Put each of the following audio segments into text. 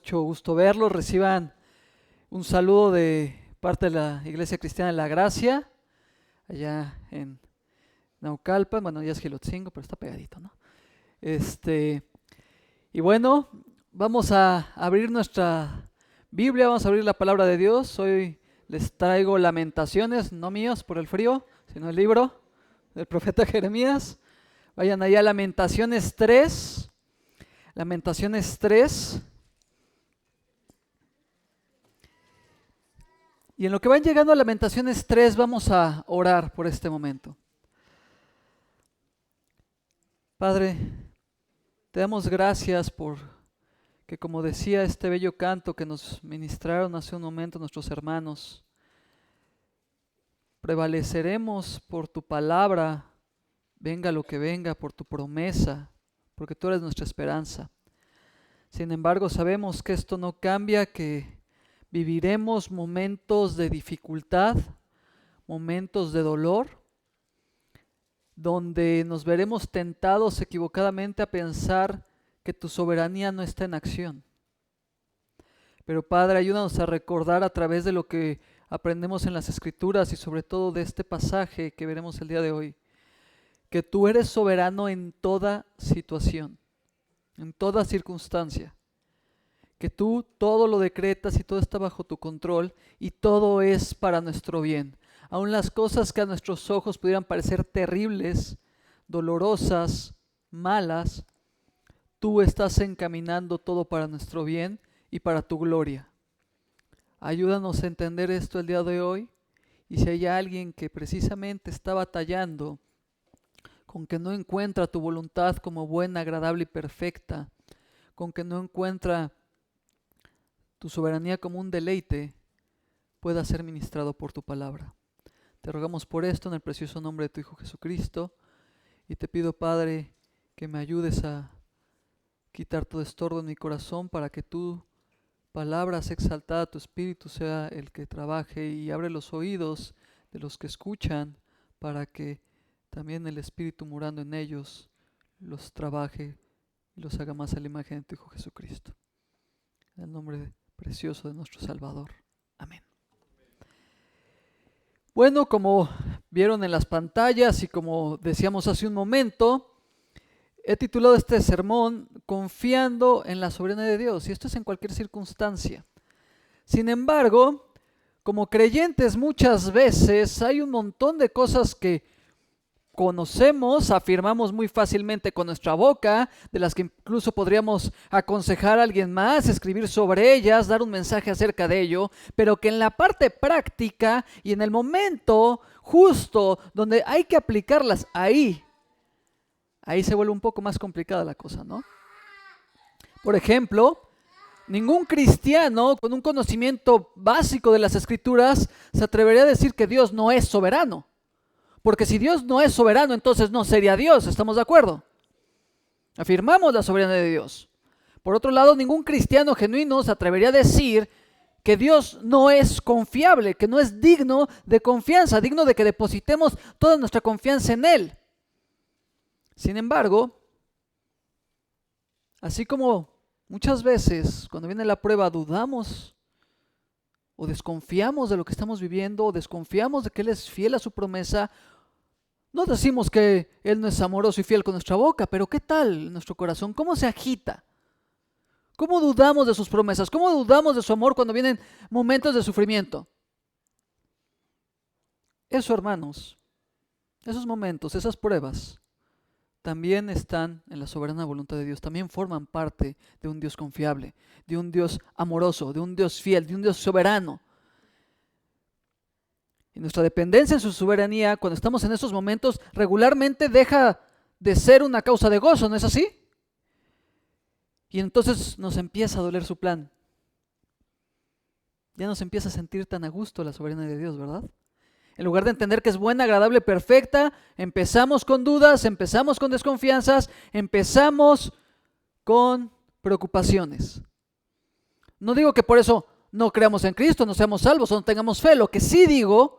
mucho gusto verlos. Reciban un saludo de parte de la Iglesia Cristiana de la Gracia, allá en Naucalpan. Bueno, ya es Gilotzingo, pero está pegadito, ¿no? Y bueno, vamos a abrir nuestra Biblia, vamos a abrir la palabra de Dios. Hoy les traigo Lamentaciones, no míos por el frío, sino el libro del profeta Jeremías. Vayan allá a Lamentaciones 3. Lamentaciones 3. Y en lo que van llegando a Lamentaciones 3 vamos a orar por este momento. Padre, te damos gracias por que, como decía este bello canto que nos ministraron hace un momento nuestros hermanos, prevaleceremos por tu palabra, venga lo que venga, por tu promesa, porque tú eres nuestra esperanza. Sin embargo, sabemos que esto no cambia, que viviremos momentos de dificultad, momentos de dolor, donde nos veremos tentados equivocadamente a pensar que tu soberanía no está en acción. Pero Padre, ayúdanos a recordar a través de lo que aprendemos en las Escrituras y sobre todo de este pasaje que veremos el día de hoy, que tú eres soberano en toda situación, en toda circunstancia, que tú todo lo decretas y todo está bajo tu control y todo es para nuestro bien. Aun las cosas que a nuestros ojos pudieran parecer terribles, dolorosas, malas, tú estás encaminando todo para nuestro bien y para tu gloria. Ayúdanos a entender esto el día de hoy, y si hay alguien que precisamente está batallando con que no encuentra tu voluntad como buena, agradable y perfecta, con que no encuentra tu soberanía como un deleite, pueda ser ministrado por tu palabra. Te rogamos por esto en el precioso nombre de tu Hijo Jesucristo, y te pido, Padre, que me ayudes a quitar todo estorbo en mi corazón para que tu palabra sea exaltada, tu espíritu sea el que trabaje, y abre los oídos de los que escuchan para que también el espíritu morando en ellos los trabaje y los haga más a la imagen de tu Hijo Jesucristo. En el nombre precioso de nuestro Salvador. Amén. Bueno, como vieron en las pantallas y como decíamos hace un momento, he titulado este sermón Confiando en la soberanía de Dios, y esto es en cualquier circunstancia. Sin embargo, como creyentes muchas veces hay un montón de cosas que conocemos, afirmamos muy fácilmente con nuestra boca, de las que incluso podríamos aconsejar a alguien más, escribir sobre ellas, dar un mensaje acerca de ello, pero que en la parte práctica y en el momento justo donde hay que aplicarlas, ahí se vuelve un poco más complicada la cosa, ¿no? Por ejemplo, ningún cristiano con un conocimiento básico de las Escrituras se atrevería a decir que Dios no es soberano. Porque si Dios no es soberano, entonces no sería Dios, ¿estamos de acuerdo? Afirmamos la soberanía de Dios. Por otro lado, ningún cristiano genuino se atrevería a decir que Dios no es confiable, que no es digno de confianza, digno de que depositemos toda nuestra confianza en Él. Sin embargo, así como muchas veces cuando viene la prueba dudamos o desconfiamos de lo que estamos viviendo, o desconfiamos de que Él es fiel a su promesa, no decimos que Él no es amoroso y fiel con nuestra boca, pero ¿qué tal nuestro corazón? ¿Cómo se agita? ¿Cómo dudamos de sus promesas? ¿Cómo dudamos de su amor cuando vienen momentos de sufrimiento? Eso, hermanos, esos momentos, esas pruebas, también están en la soberana voluntad de Dios, también forman parte de un Dios confiable, de un Dios amoroso, de un Dios fiel, de un Dios soberano. Y nuestra dependencia en su soberanía, cuando estamos en esos momentos, regularmente deja de ser una causa de gozo, ¿no es así? Y entonces nos empieza a doler su plan. Ya nos empieza a sentir tan a gusto la soberanía de Dios, ¿verdad? En lugar de entender que es buena, agradable, perfecta, empezamos con dudas, empezamos con desconfianzas, empezamos con preocupaciones. No digo que por eso no creamos en Cristo, no seamos salvos o no tengamos fe. Lo que sí digo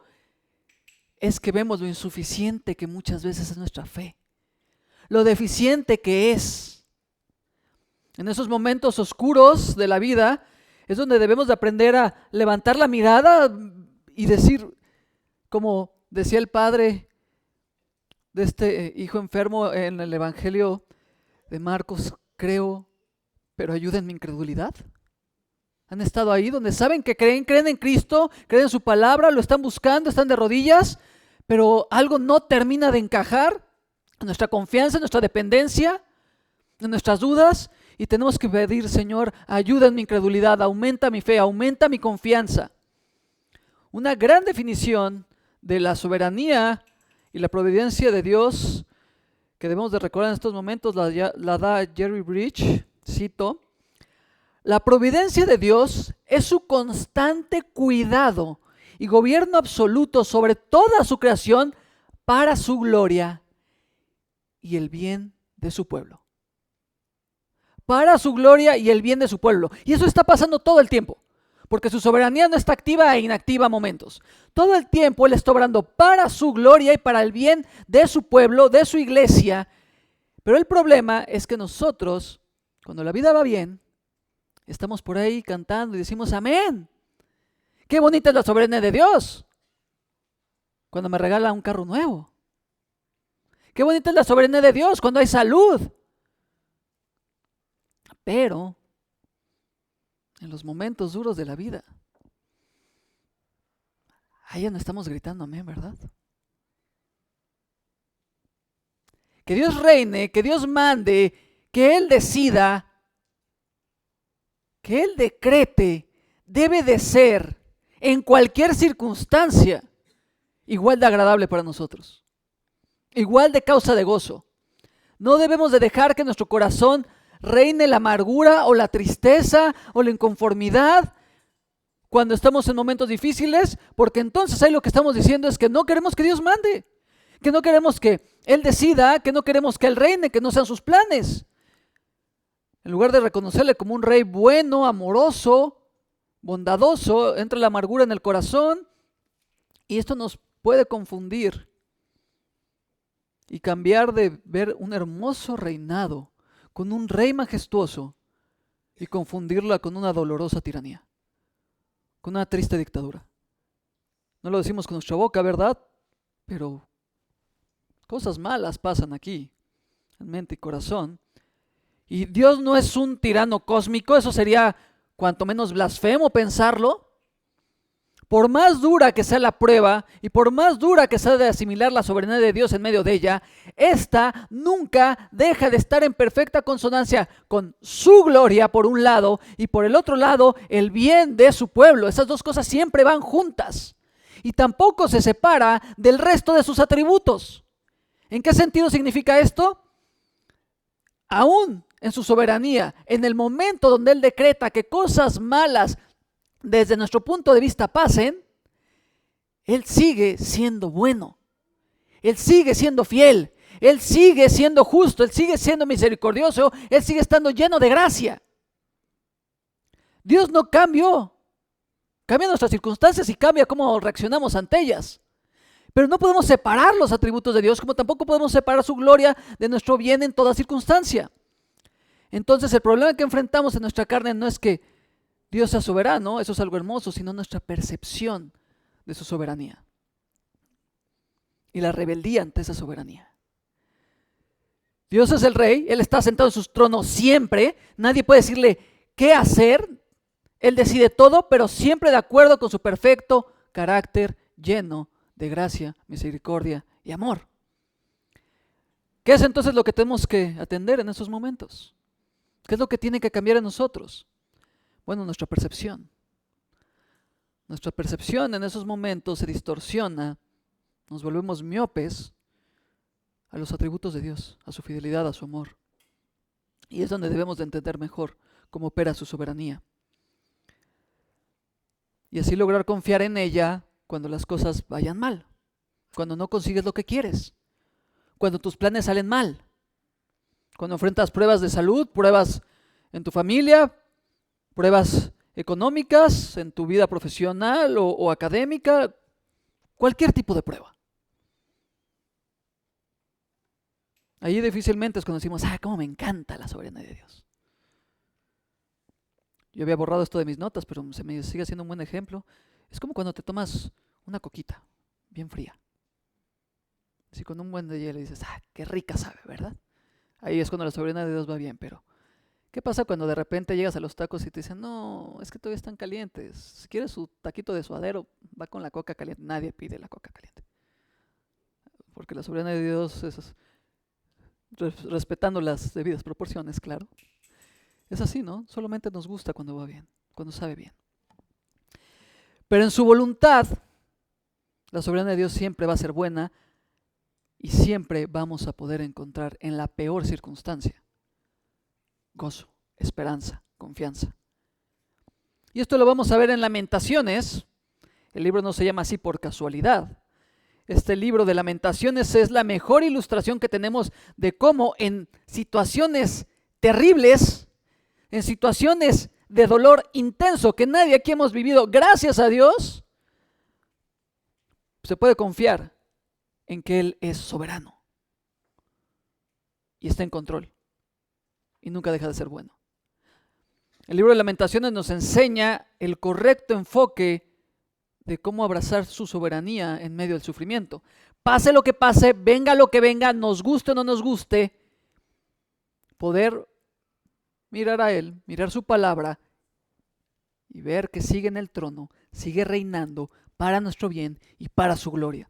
es que vemos lo insuficiente que muchas veces es nuestra fe, lo deficiente que es. En esos momentos oscuros de la vida es donde debemos de aprender a levantar la mirada y decir, como decía el padre de este hijo enfermo en el Evangelio de Marcos, creo, pero ayuda en mi incredulidad. Han estado ahí donde saben que creen en Cristo, creen en su palabra, lo están buscando, están de rodillas, pero algo no termina de encajar en nuestra confianza, en nuestra dependencia, en nuestras dudas, y tenemos que pedir, Señor, ayuda en mi incredulidad, aumenta mi fe, aumenta mi confianza. Una gran definición de la soberanía y la providencia de Dios que debemos de recordar en estos momentos la da Jerry Bridge, cito: la providencia de Dios es su constante cuidado y gobierno absoluto sobre toda su creación para su gloria y el bien de su pueblo. Para su gloria y el bien de su pueblo. Y eso está pasando todo el tiempo, porque su soberanía no está activa e inactiva a momentos. Todo el tiempo Él está obrando para su gloria y para el bien de su pueblo, de su iglesia. Pero el problema es que nosotros, cuando la vida va bien, estamos por ahí cantando y decimos amén. Qué bonita es la soberanía de Dios cuando me regala un carro nuevo. Qué bonita es la soberanía de Dios cuando hay salud. Pero en los momentos duros de la vida, ahí ya no estamos gritando amén, ¿verdad? Que Dios reine, que Dios mande, que Él decida, que Él decrete, debe de ser en cualquier circunstancia igual de agradable para nosotros, igual de causa de gozo. No debemos de dejar que nuestro corazón reine la amargura o la tristeza o la inconformidad cuando estamos en momentos difíciles, porque entonces ahí lo que estamos diciendo es que no queremos que Dios mande, que no queremos que Él decida, que no queremos que Él reine, que no sean sus planes. En lugar de reconocerle como un rey bueno, amoroso, bondadoso, entra la amargura en el corazón y esto nos puede confundir y cambiar de ver un hermoso reinado con un rey majestuoso y confundirla con una dolorosa tiranía, con una triste dictadura. No lo decimos con nuestra boca, ¿verdad? Pero cosas malas pasan aquí, en mente y corazón. Y Dios no es un tirano cósmico, eso sería cuanto menos blasfemo pensarlo. Por más dura que sea la prueba y por más dura que sea de asimilar la soberanía de Dios en medio de ella, esta nunca deja de estar en perfecta consonancia con su gloria por un lado y por el otro lado el bien de su pueblo. Esas dos cosas siempre van juntas y tampoco se separa del resto de sus atributos. ¿En qué sentido significa esto? Aún en su soberanía, en el momento donde Él decreta que cosas malas desde nuestro punto de vista pasen, Él sigue siendo bueno, Él sigue siendo fiel, Él sigue siendo justo, Él sigue siendo misericordioso, Él sigue estando lleno de gracia. Dios no cambió, cambia nuestras circunstancias y cambia cómo reaccionamos ante ellas. Pero no podemos separar los atributos de Dios, como tampoco podemos separar su gloria de nuestro bien en toda circunstancia. Entonces el problema que enfrentamos en nuestra carne no es que Dios sea soberano, eso es algo hermoso, sino nuestra percepción de su soberanía y la rebeldía ante esa soberanía. Dios es el rey, Él está sentado en su trono siempre, nadie puede decirle qué hacer, Él decide todo, pero siempre de acuerdo con su perfecto carácter lleno de gracia, misericordia y amor. ¿Qué es entonces lo que tenemos que atender en esos momentos? ¿Qué es lo que tiene que cambiar en nosotros? Bueno, nuestra percepción. Nuestra percepción en esos momentos se distorsiona, nos volvemos miopes a los atributos de Dios, a su fidelidad, a su amor. Y es donde debemos de entender mejor cómo opera su soberanía. Y así lograr confiar en ella cuando las cosas vayan mal, cuando no consigues lo que quieres, cuando tus planes salen mal, cuando enfrentas pruebas de salud, pruebas en tu familia, pruebas económicas, en tu vida profesional o académica, cualquier tipo de prueba. Ahí difícilmente es cuando decimos, cómo me encanta la soberanía de Dios. Yo había borrado esto de mis notas, pero se me sigue haciendo un buen ejemplo. Es como cuando te tomas una coquita bien fría. Si con un buen de hielo dices, qué rica sabe, ¿verdad? Ahí es cuando la soberanía de Dios va bien, pero ¿qué pasa cuando de repente llegas a los tacos y te dicen, no, es que todavía están calientes? Si quieres su taquito de suadero, va con la coca caliente. Nadie pide la coca caliente. Porque la soberanía de Dios es respetando las debidas proporciones, claro. Es así, ¿no? Solamente nos gusta cuando va bien, cuando sabe bien. Pero en su voluntad, la soberanía de Dios siempre va a ser buena y siempre vamos a poder encontrar en la peor circunstancia gozo, esperanza, confianza. Y esto lo vamos a ver en Lamentaciones. El libro no se llama así por casualidad. Este libro de Lamentaciones es la mejor ilustración que tenemos de cómo en situaciones terribles, en situaciones de dolor intenso que nadie aquí hemos vivido, gracias a Dios, se puede confiar en que Él es soberano y está en control y nunca deja de ser bueno. El libro de Lamentaciones nos enseña el correcto enfoque de cómo abrazar su soberanía en medio del sufrimiento. Pase lo que pase, venga lo que venga, nos guste o no nos guste, poder mirar a Él, mirar su palabra y ver que sigue en el trono, sigue reinando para nuestro bien y para su gloria.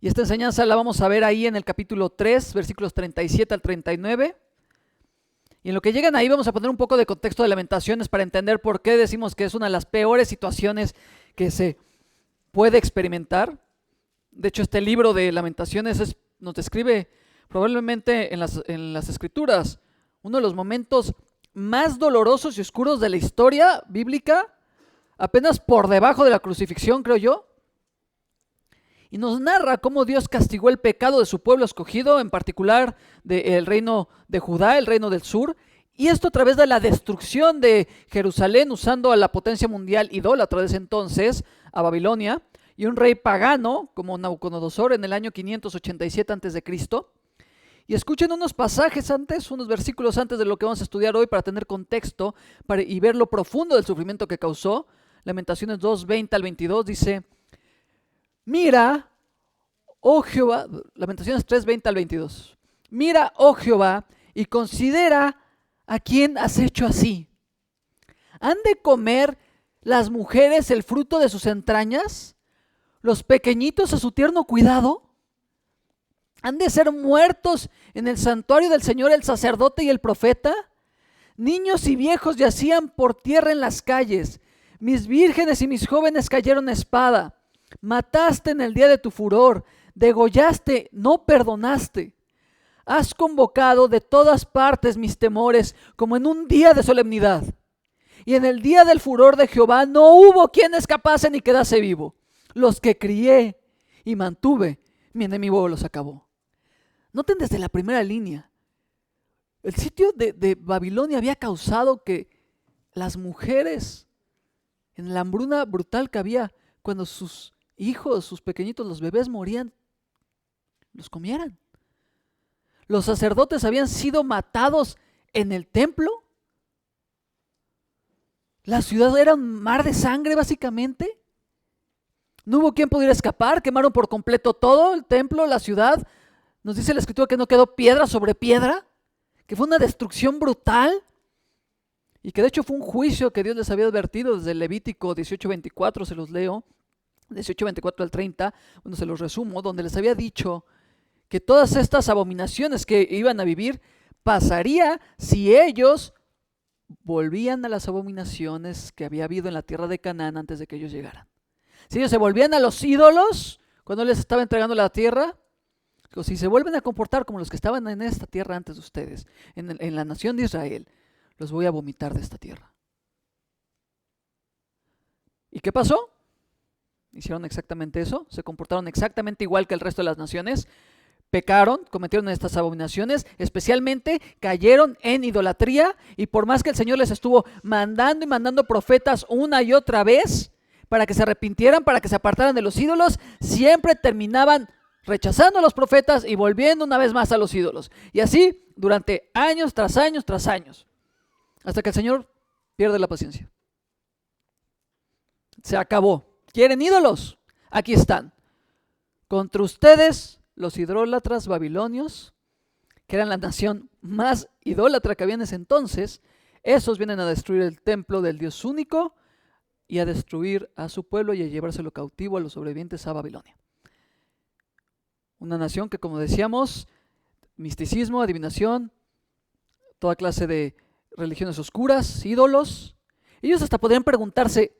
Y esta enseñanza la vamos a ver ahí en el capítulo 3, versículos 37 al 39. Y en lo que llegan ahí vamos a poner un poco de contexto de Lamentaciones para entender por qué decimos que es una de las peores situaciones que se puede experimentar. De hecho, este libro de Lamentaciones nos describe probablemente en las Escrituras uno de los momentos más dolorosos y oscuros de la historia bíblica, apenas por debajo de la crucifixión, creo yo. Y nos narra cómo Dios castigó el pecado de su pueblo escogido, en particular del reino de Judá, el reino del sur, y esto a través de la destrucción de Jerusalén, usando a la potencia mundial idólatra de ese entonces, a Babilonia, y un rey pagano como Nabucodonosor en el año 587 a.C. Y escuchen unos pasajes antes, unos versículos antes de lo que vamos a estudiar hoy para tener contexto y ver lo profundo del sufrimiento que causó. Lamentaciones 2, 20 al 22 dice: Mira, oh Jehová, Lamentaciones 3, 20 al 22. Mira, oh Jehová, y considera a quién has hecho así. ¿Han de comer las mujeres el fruto de sus entrañas? ¿Los pequeñitos a su tierno cuidado? ¿Han de ser muertos en el santuario del Señor el sacerdote y el profeta? Niños y viejos yacían por tierra en las calles. Mis vírgenes y mis jóvenes cayeron a espada. Mataste en el día de tu furor, degollaste, no perdonaste. Has convocado de todas partes mis temores, como en un día de solemnidad. Y en el día del furor de Jehová no hubo quien escapase ni quedase vivo. Los que crié y mantuve, mi enemigo los acabó. Noten desde la primera línea, el sitio de Babilonia había causado que las mujeres, en la hambruna brutal que había, cuando sus hijos, sus pequeñitos, los bebés morían, los comieran. Los sacerdotes habían sido matados en el templo. La ciudad era un mar de sangre básicamente. No hubo quien pudiera escapar, quemaron por completo todo el templo, la ciudad. Nos dice la Escritura que no quedó piedra sobre piedra, que fue una destrucción brutal y que de hecho fue un juicio que Dios les había advertido desde Levítico 18:24, se los leo, 18:24 al 30, bueno, se los resumo, donde les había dicho que todas estas abominaciones que iban a vivir pasaría si ellos volvían a las abominaciones que había habido en la tierra de Canaán antes de que ellos llegaran. Si ellos se volvían a los ídolos cuando les estaba entregando la tierra, o si se vuelven a comportar como los que estaban en esta tierra antes de ustedes, en la nación de Israel, los voy a vomitar de esta tierra. ¿Y qué pasó? Hicieron exactamente eso, se comportaron exactamente igual que el resto de las naciones, pecaron, cometieron estas abominaciones, especialmente cayeron en idolatría, y por más que el Señor les estuvo mandando y mandando profetas una y otra vez para que se arrepintieran, para que se apartaran de los ídolos, siempre terminaban rechazando a los profetas y volviendo una vez más a los ídolos. Y así durante años tras años tras años, hasta que el Señor pierde la paciencia. Se acabó. ¿Quieren ídolos? Aquí están. Contra ustedes, los idólatras babilonios, que eran la nación más idólatra que había en ese entonces, esos vienen a destruir el templo del Dios único y a destruir a su pueblo y a llevárselo cautivo a los sobrevivientes a Babilonia. Una nación que, como decíamos, misticismo, adivinación, toda clase de religiones oscuras, ídolos. Ellos hasta podrían preguntarse,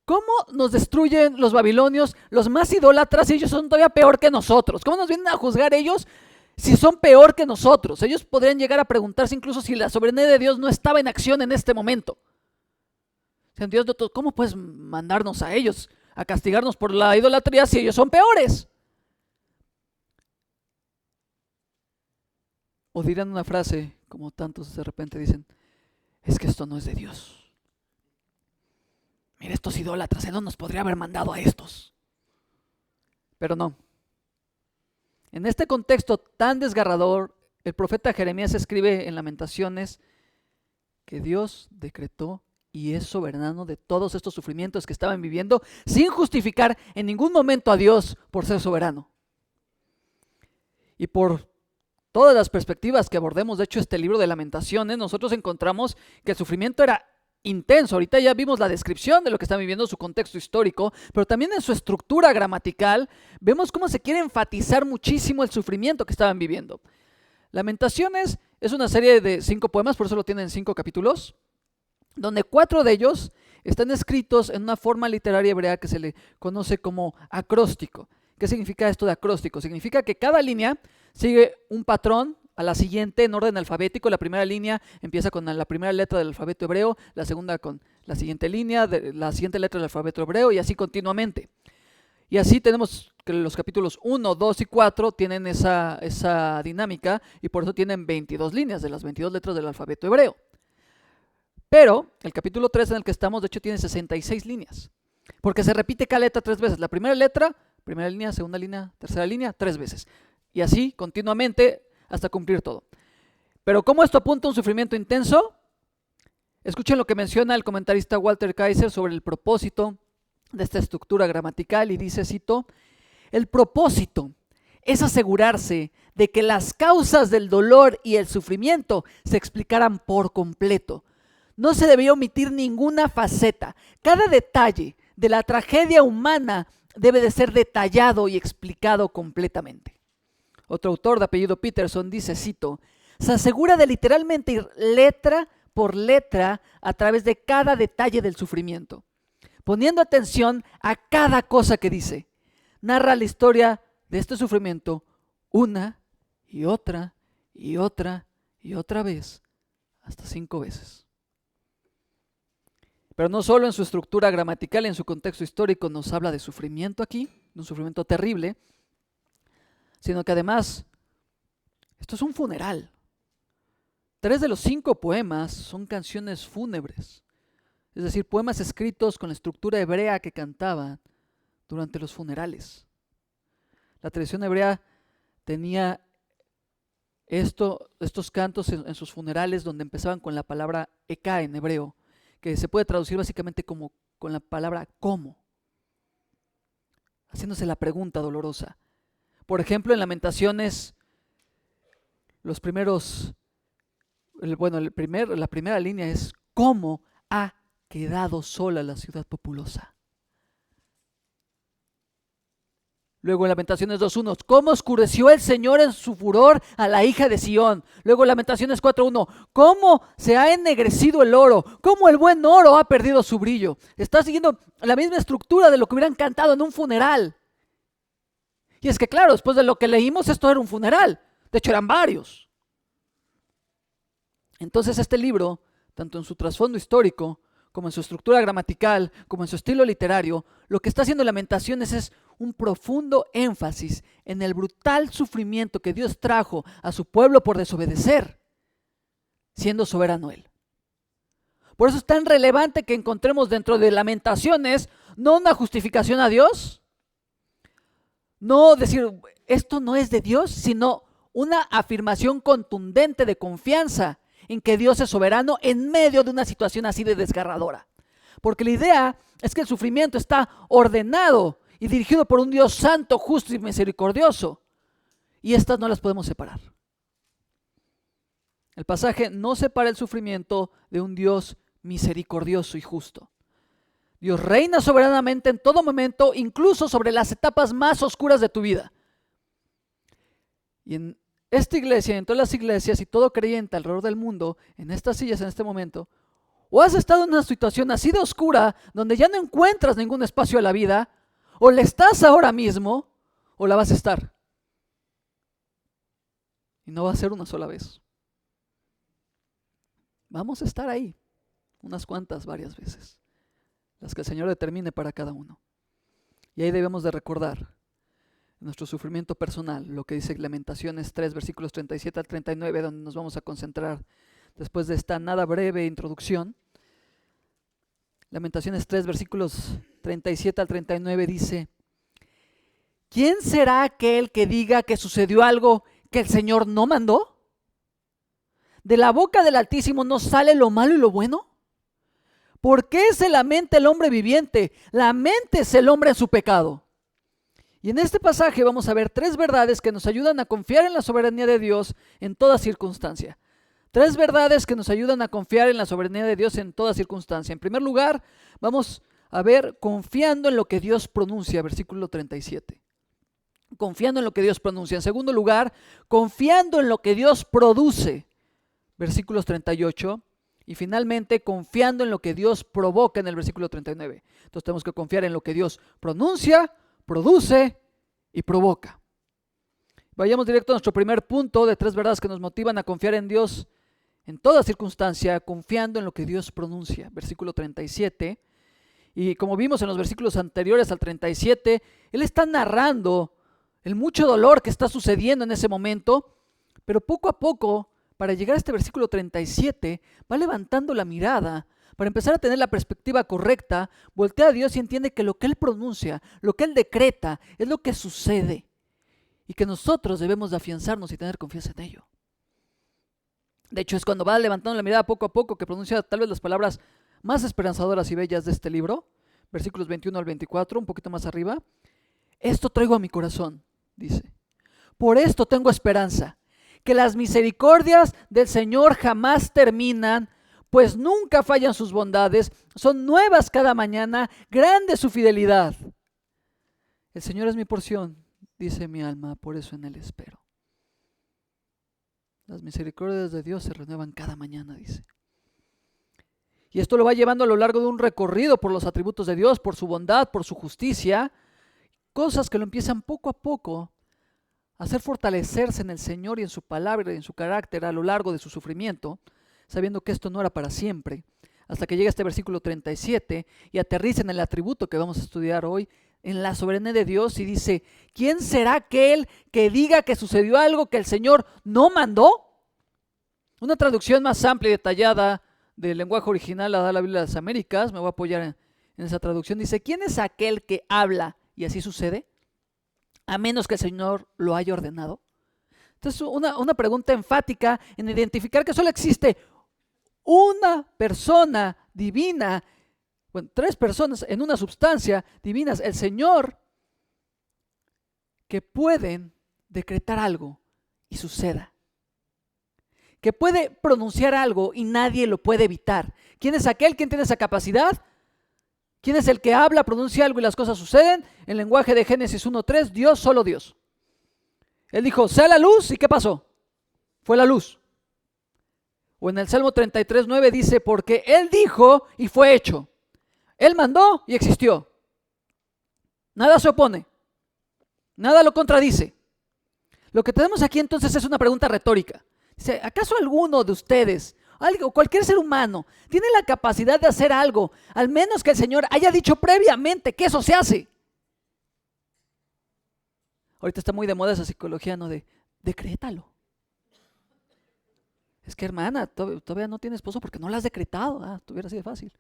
¿cómo nos destruyen los babilonios, los más idólatras, y ellos son todavía peor que nosotros? ¿Cómo nos vienen a juzgar ellos si son peor que nosotros? Ellos podrían llegar a preguntarse incluso si la soberanía de Dios no estaba en acción en este momento. Dios, ¿cómo puedes mandarnos a ellos a castigarnos por la idolatría si ellos son peores? O dirán una frase, como tantos de repente dicen, es que esto no es de Dios. Mira, estos idólatras, Él no nos podría haber mandado a estos. Pero no. En este contexto tan desgarrador, el profeta Jeremías escribe en Lamentaciones que Dios decretó y es soberano de todos estos sufrimientos que estaban viviendo, sin justificar en ningún momento a Dios por ser soberano. Y por todas las perspectivas que abordemos, de hecho, este libro de Lamentaciones, nosotros encontramos que el sufrimiento era intenso. Ahorita ya vimos la descripción de lo que están viviendo, su contexto histórico, pero también en su estructura gramatical vemos cómo se quiere enfatizar muchísimo el sufrimiento que estaban viviendo. Lamentaciones es una serie de 5 poemas, por eso lo tienen en 5 capítulos, donde 4 de ellos están escritos en una forma literaria hebrea que se le conoce como acróstico. ¿Qué significa esto de acróstico? Significa que cada línea sigue un patrón a la siguiente en orden alfabético. La primera línea empieza con la primera letra del alfabeto hebreo, la segunda con la siguiente línea, la siguiente letra del alfabeto hebreo y así continuamente. Y así tenemos que los capítulos 1, 2 y 4 tienen esa dinámica y por eso tienen 22 líneas de las 22 letras del alfabeto hebreo. Pero el capítulo 3 en el que estamos, de hecho, tiene 66 líneas, porque se repite cada letra 3 veces. La primera letra, primera línea, segunda línea, tercera línea, 3 veces. Y así continuamente hasta cumplir todo. Pero ¿cómo esto apunta a un sufrimiento intenso? Escuchen lo que menciona el comentarista Walter Kaiser sobre el propósito de esta estructura gramatical y dice, cito, el propósito es asegurarse de que las causas del dolor y el sufrimiento se explicaran por completo. No se debía omitir ninguna faceta. Cada detalle de la tragedia humana debe de ser detallado y explicado completamente. Otro autor de apellido Peterson dice, cito, se asegura de literalmente ir letra por letra a través de cada detalle del sufrimiento, poniendo atención a cada cosa que dice. Narra la historia de este sufrimiento una y otra y otra y otra vez, hasta 5 veces. Pero no solo en su estructura gramatical y en su contexto histórico nos habla de sufrimiento aquí, de un sufrimiento terrible, sino que además, esto es un funeral. 3 de los 5 poemas son canciones fúnebres, es decir, poemas escritos con la estructura hebrea que cantaban durante los funerales. La tradición hebrea tenía estos cantos en sus funerales donde empezaban con la palabra eka en hebreo, que se puede traducir básicamente como con la palabra ¿cómo? Haciéndose la pregunta dolorosa. Por ejemplo, en Lamentaciones, la primera línea es ¿cómo ha quedado sola la ciudad populosa? Luego en Lamentaciones 2.1, ¿cómo oscureció el Señor en su furor a la hija de Sión? Luego Lamentaciones 4.1, ¿cómo se ha ennegrecido el oro? ¿Cómo el buen oro ha perdido su brillo? Está siguiendo la misma estructura de lo que hubieran cantado en un funeral. Y es que claro, después de lo que leímos, esto era un funeral. De hecho, eran varios. Entonces este libro, tanto en su trasfondo histórico, como en su estructura gramatical, como en su estilo literario, lo que está haciendo Lamentaciones es un profundo énfasis en el brutal sufrimiento que Dios trajo a su pueblo por desobedecer, siendo soberano Él. Por eso es tan relevante que encontremos dentro de Lamentaciones no una justificación a Dios, no decir esto no es de Dios, sino una afirmación contundente de confianza en que Dios es soberano en medio de una situación así de desgarradora. Porque la idea es que el sufrimiento está ordenado y dirigido por un Dios santo, justo y misericordioso. Y estas no las podemos separar. El pasaje no separa el sufrimiento de un Dios misericordioso y justo. Dios reina soberanamente en todo momento, incluso sobre las etapas más oscuras de tu vida. Y en esta iglesia, en todas las iglesias y todo creyente alrededor del mundo, en estas sillas en este momento, o has estado en una situación así de oscura, donde ya no encuentras ningún espacio a la vida, o le estás ahora mismo, o la vas a estar. Y no va a ser una sola vez. Vamos a estar ahí, unas cuantas, varias veces, las que el Señor determine para cada uno. Y ahí debemos de recordar nuestro sufrimiento personal, lo que dice Lamentaciones 3, versículos 37 al 39, donde nos vamos a concentrar después de esta nada breve introducción. Lamentaciones 3, versículos 37 al 39 dice: ¿quién será aquel que diga que sucedió algo que el Señor no mandó? ¿De la boca del Altísimo no sale lo malo y lo bueno? ¿Por qué se lamenta el hombre viviente? Laméntese el hombre en su pecado. Y en este pasaje vamos a ver tres verdades que nos ayudan a confiar en la soberanía de Dios en toda circunstancia. Tres verdades que nos ayudan a confiar en la soberanía de Dios en toda circunstancia. En primer lugar, vamos a ver confiando en lo que Dios pronuncia, versículo 37. Confiando en lo que Dios pronuncia. En segundo lugar, confiando en lo que Dios produce, versículos 38. Y finalmente, confiando en lo que Dios provoca en el versículo 39. Entonces tenemos que confiar en lo que Dios pronuncia, produce y provoca. Vayamos directo a nuestro primer punto de tres verdades que nos motivan a confiar en Dios en toda circunstancia, confiando en lo que Dios pronuncia. Versículo 37. Y como vimos en los versículos anteriores al 37, Él está narrando el mucho dolor que está sucediendo en ese momento, pero poco a poco, para llegar a este versículo 37, va levantando la mirada para empezar a tener la perspectiva correcta, voltea a Dios y entiende que lo que Él pronuncia, lo que Él decreta, es lo que sucede y que nosotros debemos de afianzarnos y tener confianza en ello. De hecho, es cuando va levantando la mirada poco a poco que pronuncia tal vez las palabras más esperanzadoras y bellas de este libro, versículos 21 al 24, un poquito más arriba. Esto traigo a mi corazón, dice. Por esto tengo esperanza, que las misericordias del Señor jamás terminan, pues nunca fallan sus bondades, son nuevas cada mañana, grande su fidelidad. El Señor es mi porción, dice mi alma, por eso en Él espero. Las misericordias de Dios se renuevan cada mañana, dice. Y esto lo va llevando a lo largo de un recorrido por los atributos de Dios, por su bondad, por su justicia, cosas que lo empiezan poco a poco a hacer fortalecerse en el Señor y en su palabra y en su carácter a lo largo de su sufrimiento, sabiendo que esto no era para siempre, hasta que llega este versículo 37 y aterriza en el atributo que vamos a estudiar hoy, en la soberanía de Dios, y dice: ¿quién será aquel que diga que sucedió algo que el Señor no mandó? Una traducción más amplia y detallada del lenguaje original la da la Biblia de las Américas, me voy a apoyar en esa traducción, dice: ¿quién es aquel que habla y así sucede? A menos que el Señor lo haya ordenado. Entonces, una pregunta enfática en identificar que solo existe una persona divina, bueno, tres personas en una substancia divinas, el Señor, que pueden decretar algo y suceda. Que puede pronunciar algo y nadie lo puede evitar. ¿Quién es aquel? ¿Quién tiene esa capacidad? ¿Quién es el que habla, pronuncia algo y las cosas suceden? En el lenguaje de Génesis 1:3, Dios, solo Dios. Él dijo: sea la luz, ¿y qué pasó? Fue la luz. O en el Salmo 33:9 dice: porque Él dijo y fue hecho. Él mandó y existió. Nada se opone. Nada lo contradice. Lo que tenemos aquí entonces es una pregunta retórica. Dice: ¿acaso alguno de ustedes, cualquier ser humano, tiene la capacidad de hacer algo, al menos que el Señor haya dicho previamente que eso se hace? Ahorita está muy de moda esa psicología, ¿no? De decrétalo. Es que, hermana, todavía no tiene esposo porque no lo has decretado. Tuviera sido fácil.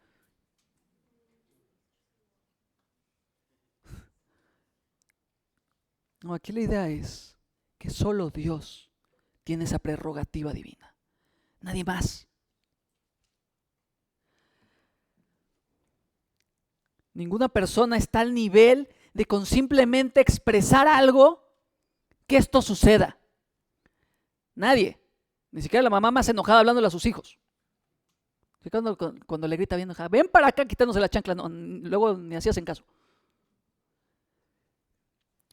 No, aquí la idea es que solo Dios tiene esa prerrogativa divina nadie más. Ninguna persona está al nivel de con simplemente expresar algo que esto suceda. Nadie. Ni siquiera la mamá más enojada hablándole a sus hijos. Cuando le grita bien enojada, ven para acá quitándose la chancla, no, luego ni así hacen caso.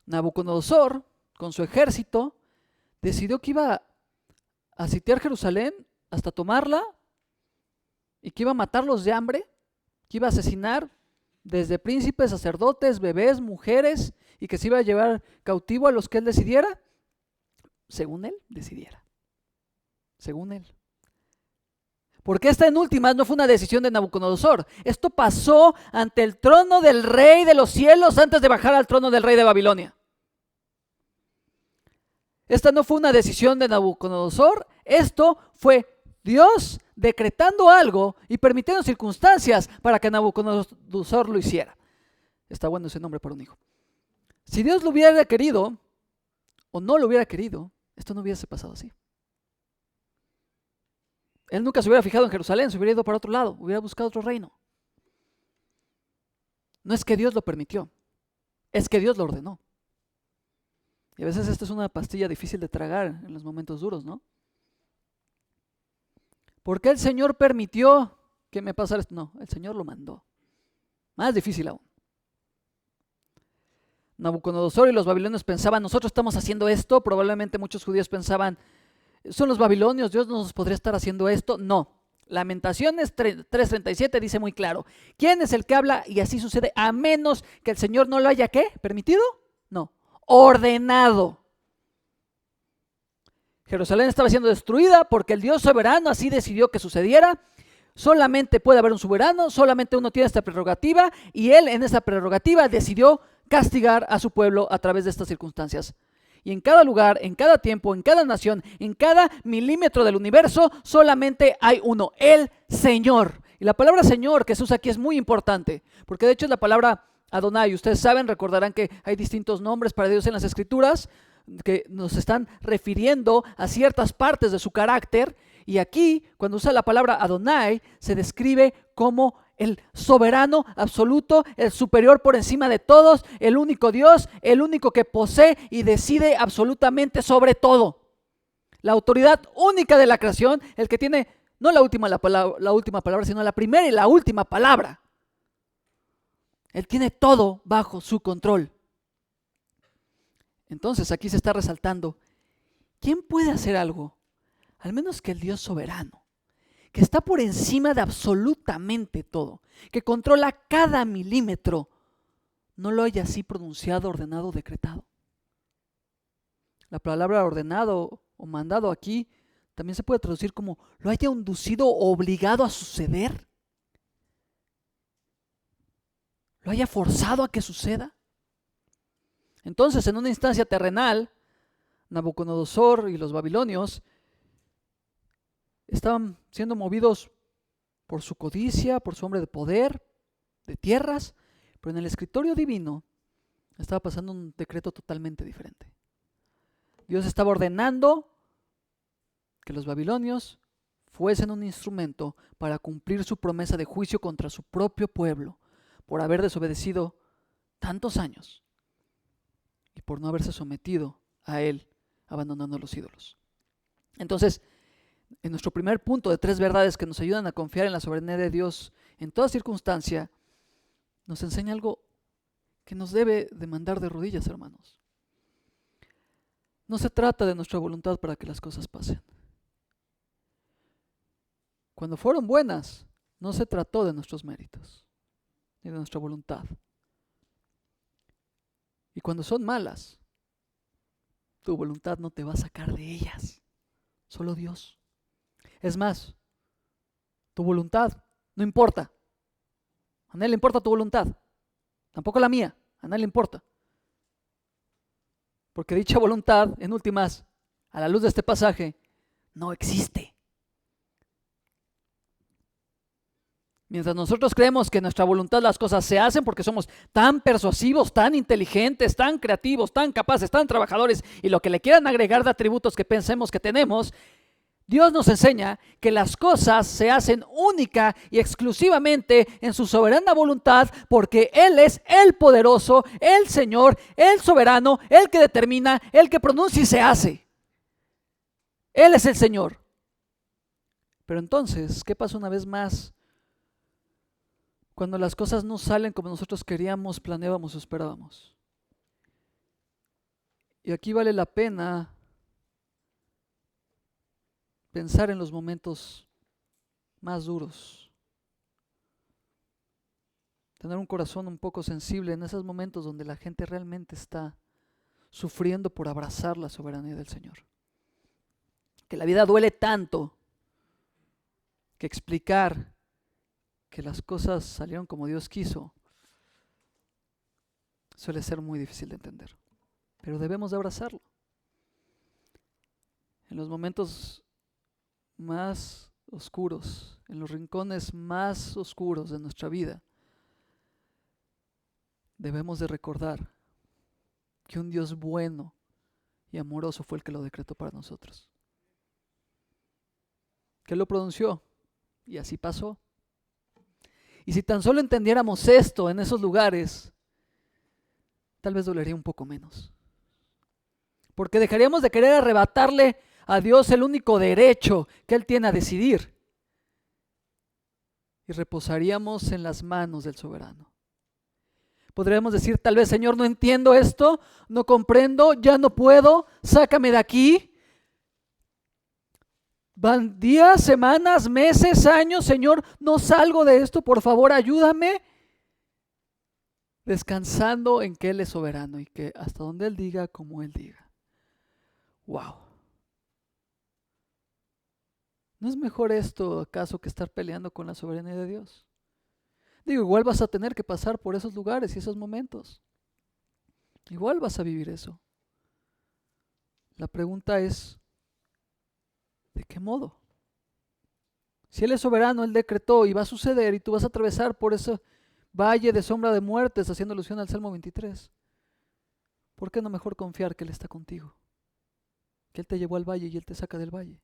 Nabucodonosor, con su ejército, decidió que iba a sitiar Jerusalén hasta tomarla y que iba a matarlos de hambre, que iba a asesinar desde príncipes, sacerdotes, bebés, mujeres, y que se iba a llevar cautivo a los que él decidiera, según él decidiera, según él. Porque esta en últimas no fue una decisión de Nabucodonosor. Esto pasó ante el trono del rey de los cielos antes de bajar al trono del rey de Babilonia. Esta no fue una decisión de Nabucodonosor, esto fue Dios decretando algo y permitiendo circunstancias para que Nabucodonosor lo hiciera. Está bueno ese nombre para un hijo. Si Dios lo hubiera querido o no lo hubiera querido, esto no hubiese pasado así. Él nunca se hubiera fijado en Jerusalén, se hubiera ido para otro lado, hubiera buscado otro reino. No es que Dios lo permitió, es que Dios lo ordenó. Y a veces esta es una pastilla difícil de tragar en los momentos duros, ¿no? ¿Por qué el Señor permitió que me pasara esto? No, el Señor lo mandó. Más difícil aún. Nabucodonosor y los babilonios pensaban, nosotros estamos haciendo esto. Probablemente muchos judíos pensaban, son los babilonios, Dios no nos podría estar haciendo esto. No. Lamentaciones 3:37 dice muy claro, ¿quién es el que habla? Y así sucede, a menos que el Señor no lo haya, ¿qué? ¿Permitido? No, ordenado. Jerusalén estaba siendo destruida porque el Dios soberano así decidió que sucediera. Solamente puede haber un soberano, solamente uno tiene esta prerrogativa y él en esa prerrogativa decidió castigar a su pueblo a través de estas circunstancias. Y en cada lugar, en cada tiempo, en cada nación, en cada milímetro del universo, solamente hay uno, el Señor. Y la palabra Señor que se usa aquí es muy importante, porque de hecho es la palabra Adonai. Ustedes saben, recordarán que hay distintos nombres para Dios en las Escrituras que nos están refiriendo a ciertas partes de su carácter. Y aquí, cuando usa la palabra Adonai, se describe como el soberano absoluto, el superior por encima de todos, el único Dios, el único que posee y decide absolutamente sobre todo. La autoridad única de la creación, el que tiene no la última palabra, sino la primera y la última palabra. Él tiene todo bajo su control. Entonces aquí se está resaltando, ¿quién puede hacer algo? Al menos que el Dios soberano, que está por encima de absolutamente todo, que controla cada milímetro, no lo haya así pronunciado, ordenado, decretado. La palabra ordenado o mandado aquí también se puede traducir como lo haya inducido o obligado a suceder, lo haya forzado a que suceda. Entonces, en una instancia terrenal, Nabucodonosor y los babilonios estaban siendo movidos por su codicia, por su hambre de poder, de tierras, pero en el escritorio divino estaba pasando un decreto totalmente diferente. Dios estaba ordenando que los babilonios fuesen un instrumento para cumplir su promesa de juicio contra su propio pueblo por haber desobedecido tantos años y por no haberse sometido a él, abandonando los ídolos. Entonces, en nuestro primer punto de 3 verdades que nos ayudan a confiar en la soberanía de Dios en toda circunstancia, nos enseña algo que nos debe de mandar de rodillas, hermanos. No se trata de nuestra voluntad para que las cosas pasen. Cuando fueron buenas, no se trató de nuestros méritos, ni de nuestra voluntad. Y cuando son malas, tu voluntad no te va a sacar de ellas, solo Dios. Es más, tu voluntad no importa. A nadie le importa tu voluntad, tampoco la mía, a nadie le importa. Porque dicha voluntad, en últimas, a la luz de este pasaje, no existe. Mientras nosotros creemos que en nuestra voluntad las cosas se hacen porque somos tan persuasivos, tan inteligentes, tan creativos, tan capaces, tan trabajadores y lo que le quieran agregar de atributos que pensemos que tenemos, Dios nos enseña que las cosas se hacen única y exclusivamente en su soberana voluntad, porque Él es el poderoso, el Señor, el soberano, el que determina, el que pronuncia y se hace. Él es el Señor. Pero entonces, ¿qué pasa una vez más? Cuando las cosas no salen como nosotros queríamos, planeábamos o esperábamos. Y aquí vale la pena pensar en los momentos más duros. Tener un corazón un poco sensible en esos momentos donde la gente realmente está sufriendo por abrazar la soberanía del Señor. Que la vida duele tanto que explicar que las cosas salieron como Dios quiso suele ser muy difícil de entender. Pero debemos de abrazarlo. En los momentos más oscuros, en los rincones más oscuros de nuestra vida, debemos de recordar que un Dios bueno y amoroso fue el que lo decretó para nosotros. Que Él lo pronunció y así pasó. Y si tan solo entendiéramos esto en esos lugares, tal vez dolería un poco menos. Porque dejaríamos de querer arrebatarle a Dios el único derecho que Él tiene a decidir. Y reposaríamos en las manos del soberano. Podríamos decir, tal vez, Señor, no entiendo esto, no comprendo, ya no puedo, sácame de aquí. Van días, semanas, meses, años, Señor, no salgo de esto, por favor, ayúdame. Descansando en que Él es soberano y que hasta donde Él diga, como Él diga. ¡Wow! ¿No es mejor esto acaso que estar peleando con la soberanía de Dios? Digo, igual vas a tener que pasar por esos lugares y esos momentos. Igual vas a vivir eso. La pregunta es, ¿de qué modo? Si Él es soberano, Él decretó y va a suceder y tú vas a atravesar por ese valle de sombra de muertes, haciendo alusión al Salmo 23. ¿Por qué no mejor confiar que Él está contigo? Que Él te llevó al valle y Él te saca del valle.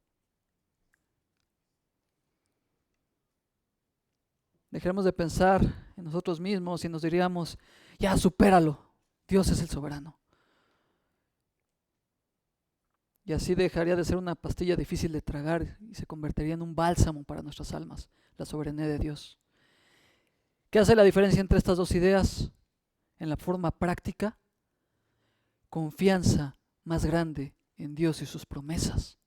Dejemos de pensar en nosotros mismos y nos diríamos, ya supéralo, Dios es el soberano. Y así dejaría de ser una pastilla difícil de tragar y se convertiría en un bálsamo para nuestras almas, la soberanía de Dios. ¿Qué hace la diferencia entre estas dos ideas? En la forma práctica, confianza más grande en Dios y sus promesas.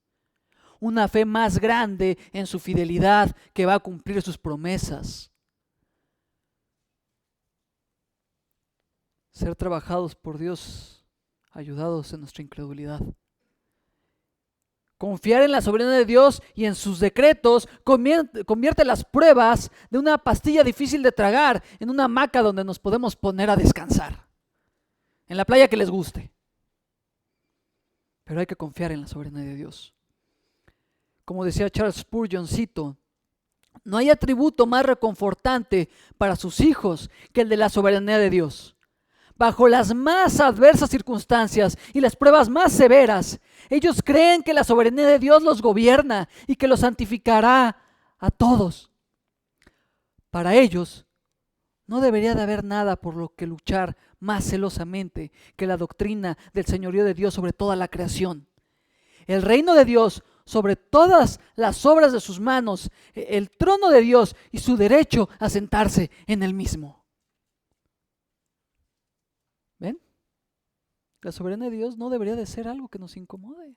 Una fe más grande en su fidelidad que va a cumplir sus promesas. Ser trabajados por Dios, ayudados en nuestra incredulidad. Confiar en la soberanía de Dios y en sus decretos convierte las pruebas de una pastilla difícil de tragar en una hamaca donde nos podemos poner a descansar. En la playa que les guste. Pero hay que confiar en la soberanía de Dios. Como decía Charles Spurgeon, cito, no hay atributo más reconfortante para sus hijos que el de la soberanía de Dios. Bajo las más adversas circunstancias y las pruebas más severas, ellos creen que la soberanía de Dios los gobierna y que los santificará a todos. Para ellos, no debería de haber nada por lo que luchar más celosamente que la doctrina del señorío de Dios sobre toda la creación. El reino de Dios sobre todas las obras de sus manos, el trono de Dios y su derecho a sentarse en él mismo. ¿Ven? La soberanía de Dios no debería de ser algo que nos incomode,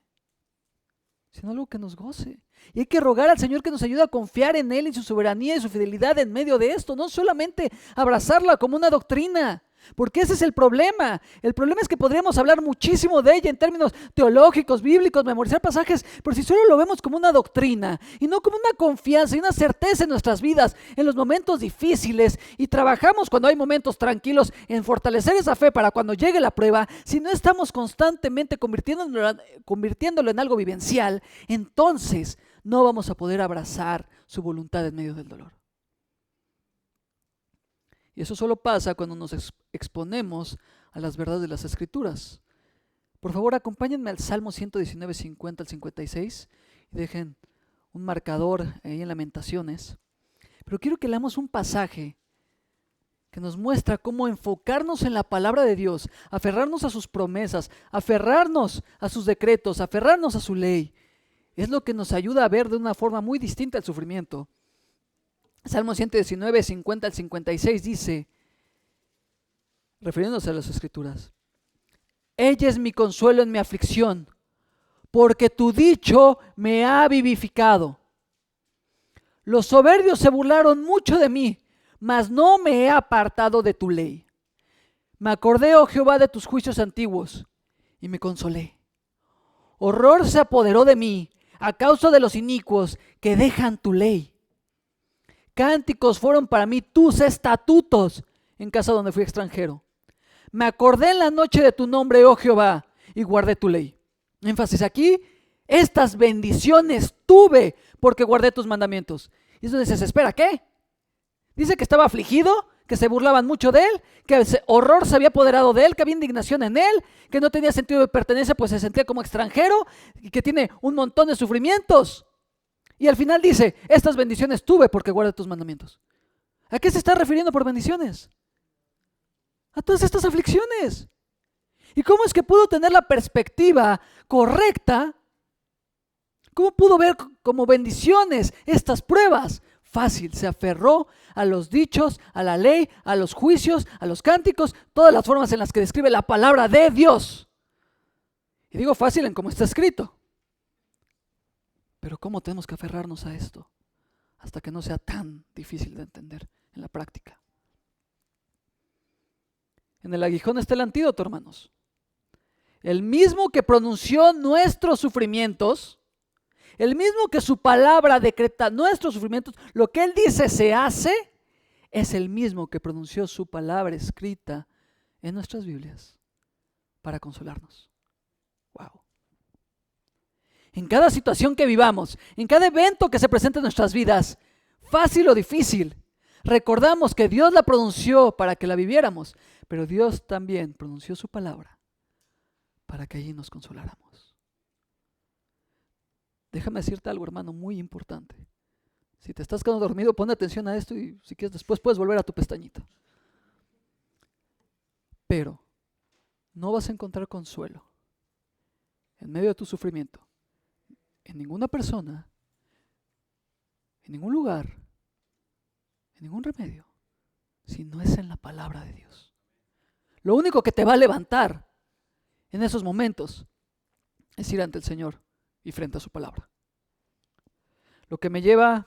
sino algo que nos goce. Y hay que rogar al Señor que nos ayude a confiar en Él y su soberanía y su fidelidad en medio de esto, no solamente abrazarla como una doctrina, porque ese es el problema. El problema es que podríamos hablar muchísimo de ella en términos teológicos, bíblicos, memorizar pasajes, pero si solo lo vemos como una doctrina y no como una confianza y una certeza en nuestras vidas, en los momentos difíciles, y trabajamos cuando hay momentos tranquilos en fortalecer esa fe para cuando llegue la prueba, si no estamos constantemente convirtiéndolo en algo vivencial, entonces no vamos a poder abrazar su voluntad en medio del dolor. Y eso solo pasa cuando nos exponemos a las verdades de las Escrituras. Por favor, acompáñenme al Salmo 119, 50 al 56, y dejen un marcador ahí en Lamentaciones. Pero quiero que leamos un pasaje que nos muestra cómo enfocarnos en la palabra de Dios, aferrarnos a sus promesas, aferrarnos a sus decretos, aferrarnos a su ley. Es lo que nos ayuda a ver de una forma muy distinta el sufrimiento. Salmo 119, 50 al 56 dice, refiriéndose a las Escrituras, ella es mi consuelo en mi aflicción, porque tu dicho me ha vivificado. Los soberbios se burlaron mucho de mí, mas no me he apartado de tu ley. Me acordé, oh Jehová, de tus juicios antiguos, y me consolé. Horror se apoderó de mí a causa de los inicuos que dejan tu ley. Cánticos fueron para mí tus estatutos en casa donde fui extranjero. Me acordé en la noche de tu nombre, oh Jehová, y guardé tu ley. Énfasis aquí, estas bendiciones tuve porque guardé tus mandamientos. Y eso dices, espera, ¿qué? Dice que estaba afligido, que se burlaban mucho de él, que horror se había apoderado de él, que había indignación en él, que no tenía sentido de pertenencia, pues se sentía como extranjero y que tiene un montón de sufrimientos. Y al final dice, estas bendiciones tuve porque guardé tus mandamientos. ¿A qué se está refiriendo por bendiciones? A todas estas aflicciones. ¿Y cómo es que pudo tener la perspectiva correcta? ¿Cómo pudo ver como bendiciones estas pruebas? Fácil, se aferró a los dichos, a la ley, a los juicios, a los cánticos, todas las formas en las que describe la palabra de Dios. Y digo fácil en cómo está escrito. Pero ¿cómo tenemos que aferrarnos a esto? Hasta que no sea tan difícil de entender en la práctica. En el aguijón está el antídoto, hermanos. El mismo que pronunció nuestros sufrimientos, el mismo que su palabra decreta nuestros sufrimientos, lo que Él dice se hace, es el mismo que pronunció su palabra escrita en nuestras Biblias para consolarnos. Wow. En cada situación que vivamos, en cada evento que se presente en nuestras vidas, fácil o difícil, recordamos que Dios la pronunció para que la viviéramos, pero Dios también pronunció su palabra para que allí nos consoláramos. Déjame decirte algo, hermano, muy importante. Si te estás quedando dormido, pon atención a esto y si quieres después puedes volver a tu pestañita. Pero no vas a encontrar consuelo en medio de tu sufrimiento, en ninguna persona, en ningún lugar, en ningún remedio, si no es en la palabra de Dios. Lo único que te va a levantar en esos momentos es ir ante el Señor y frente a su palabra. Lo que me lleva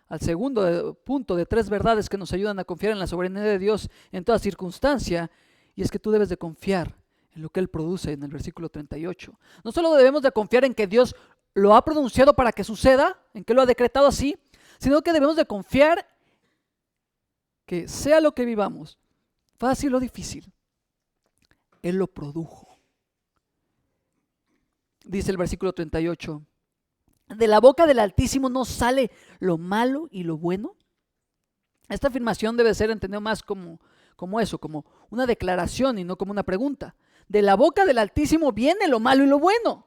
al segundo punto de 3 verdades que nos ayudan a confiar en la soberanía de Dios en toda circunstancia, y es que tú debes de confiar en lo que Él produce en el versículo 38. No solo debemos de confiar en que Dios lo ha pronunciado para que suceda, en que lo ha decretado así, sino que debemos de confiar que sea lo que vivamos, fácil o difícil, Él lo produjo. Dice el versículo 38, ¿de la boca del Altísimo no sale lo malo y lo bueno? Esta afirmación debe ser entendida más como eso, como una declaración y no como una pregunta. De la boca del Altísimo viene lo malo y lo bueno.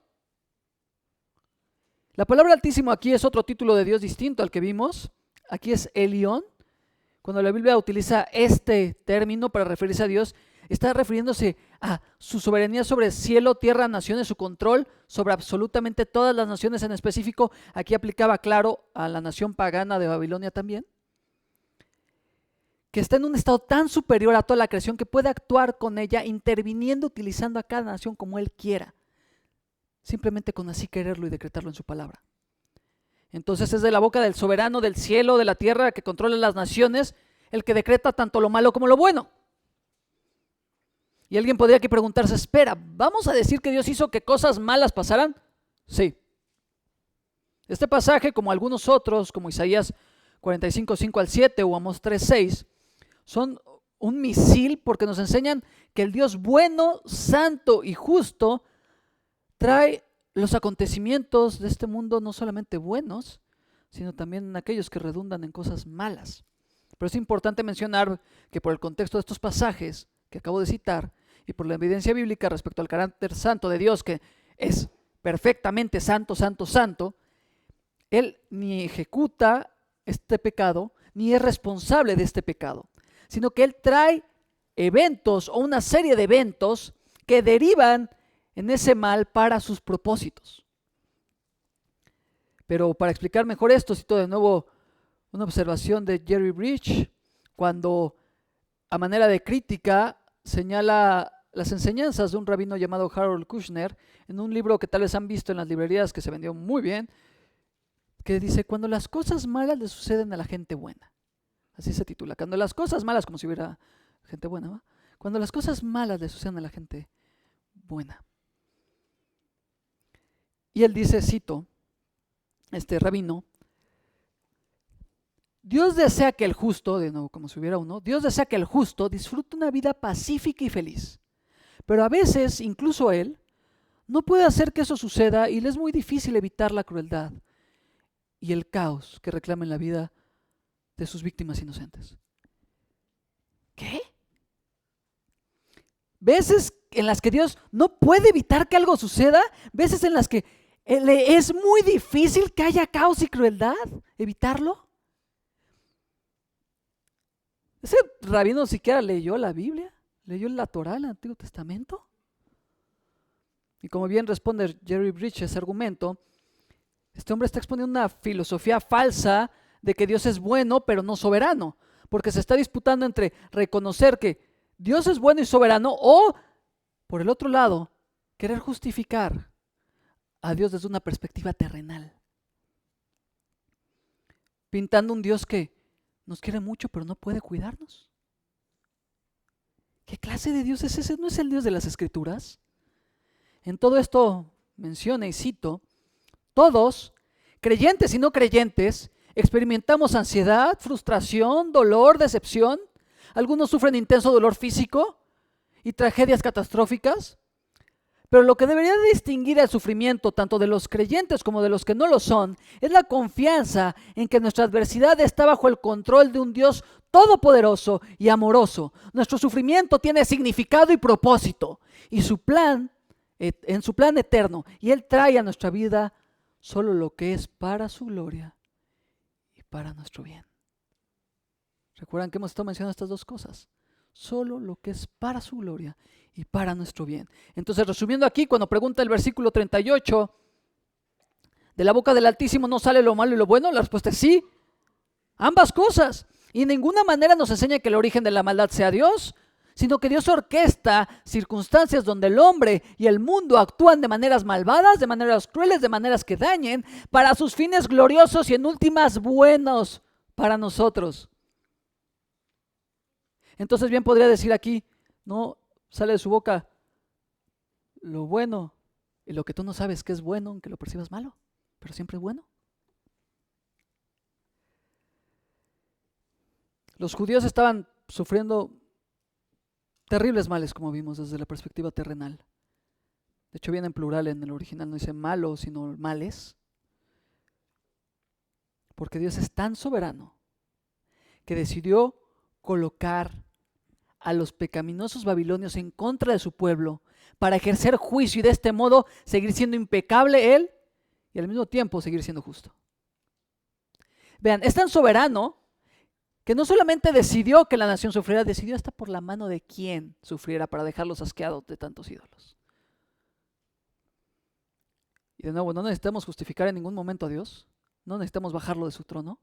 La palabra Altísimo aquí es otro título de Dios distinto al que vimos. Aquí es Elión. Cuando la Biblia utiliza este término para referirse a Dios, está refiriéndose a su soberanía sobre cielo, tierra, naciones, su control sobre absolutamente todas las naciones en específico. Aquí aplicaba, claro, a la nación pagana de Babilonia también, que está en un estado tan superior a toda la creación que puede actuar con ella, interviniendo, utilizando a cada nación como Él quiera, simplemente con así quererlo y decretarlo en su palabra. Entonces es de la boca del soberano del cielo, de la tierra, que controla las naciones, el que decreta tanto lo malo como lo bueno. Y alguien podría aquí preguntarse, espera, ¿vamos a decir que Dios hizo que cosas malas pasaran? Sí. Este pasaje, como algunos otros, como Isaías 45, 5 al 7 o Amós 3, 6, son un misil porque nos enseñan que el Dios bueno, santo y justo trae los acontecimientos de este mundo no solamente buenos, sino también aquellos que redundan en cosas malas. Pero es importante mencionar que por el contexto de estos pasajes que acabo de citar y por la evidencia bíblica respecto al carácter santo de Dios, que es perfectamente santo, santo, santo, Él ni ejecuta este pecado, ni es responsable de este pecado, sino que Él trae eventos o una serie de eventos que derivan en ese mal para sus propósitos. Pero para explicar mejor esto, cito de nuevo una observación de Jerry Bridge, cuando a manera de crítica señala las enseñanzas de un rabino llamado Harold Kushner en un libro que tal vez han visto en las librerías, que se vendió muy bien, que dice: cuando las cosas malas le suceden a la gente buena. Así se titula: cuando las cosas malas, como si hubiera gente buena, ¿no? Cuando las cosas malas le suceden a la gente buena. Y él dice, cito, este rabino: Dios desea que el justo, de nuevo como si hubiera uno, Dios desea que el justo disfrute una vida pacífica y feliz. Pero a veces, incluso él, no puede hacer que eso suceda y le es muy difícil evitar la crueldad y el caos que reclaman la vida de sus víctimas inocentes. ¿Qué? Veces en las que Dios no puede evitar que algo suceda, veces en las que le es muy difícil que haya caos y crueldad, evitarlo. Ese rabino siquiera leyó la Biblia, leyó la Torá, el Antiguo Testamento. Y como bien responde Jerry Bridge ese argumento, este hombre está exponiendo una filosofía falsa de que Dios es bueno pero no soberano, porque se está disputando entre reconocer que Dios es bueno y soberano o, por el otro lado, querer justificar a Dios desde una perspectiva terrenal, pintando un Dios que nos quiere mucho pero no puede cuidarnos. ¿Qué clase de Dios es ese? ¿No es el Dios de las Escrituras? En todo esto menciona y cito: todos, creyentes y no creyentes, experimentamos ansiedad, frustración, dolor, decepción. Algunos sufren intenso dolor físico y tragedias catastróficas. Pero lo que debería distinguir el sufrimiento tanto de los creyentes como de los que no lo son es la confianza en que nuestra adversidad está bajo el control de un Dios todopoderoso y amoroso. Nuestro sufrimiento tiene significado y propósito y en su plan eterno, y Él trae a nuestra vida solo lo que es para su gloria y para nuestro bien. ¿Recuerdan que hemos estado mencionando estas dos cosas? Solo lo que es para su gloria y para nuestro bien. Entonces, resumiendo aquí, cuando pregunta el versículo 38, ¿de la boca del Altísimo no sale lo malo y lo bueno? La respuesta es sí, ambas cosas. Y en ninguna manera nos enseña que el origen de la maldad sea Dios, sino que Dios orquesta circunstancias donde el hombre y el mundo actúan de maneras malvadas, de maneras crueles, de maneras que dañen, para sus fines gloriosos y en últimas buenos para nosotros. Entonces bien podría decir aquí, no sale de su boca lo bueno y lo que tú no sabes que es bueno, aunque lo percibas malo, pero siempre es bueno. Los judíos estaban sufriendo terribles males, como vimos desde la perspectiva terrenal. De hecho viene en plural en el original, no dice malos, sino males. Porque Dios es tan soberano que decidió colocar a los pecaminosos babilonios en contra de su pueblo para ejercer juicio y de este modo seguir siendo impecable Él y al mismo tiempo seguir siendo justo. Vean, es tan soberano que no solamente decidió que la nación sufriera, decidió hasta por la mano de quién sufriera para dejarlos asqueados de tantos ídolos. Y de nuevo, no necesitamos justificar en ningún momento a Dios, no necesitamos bajarlo de su trono.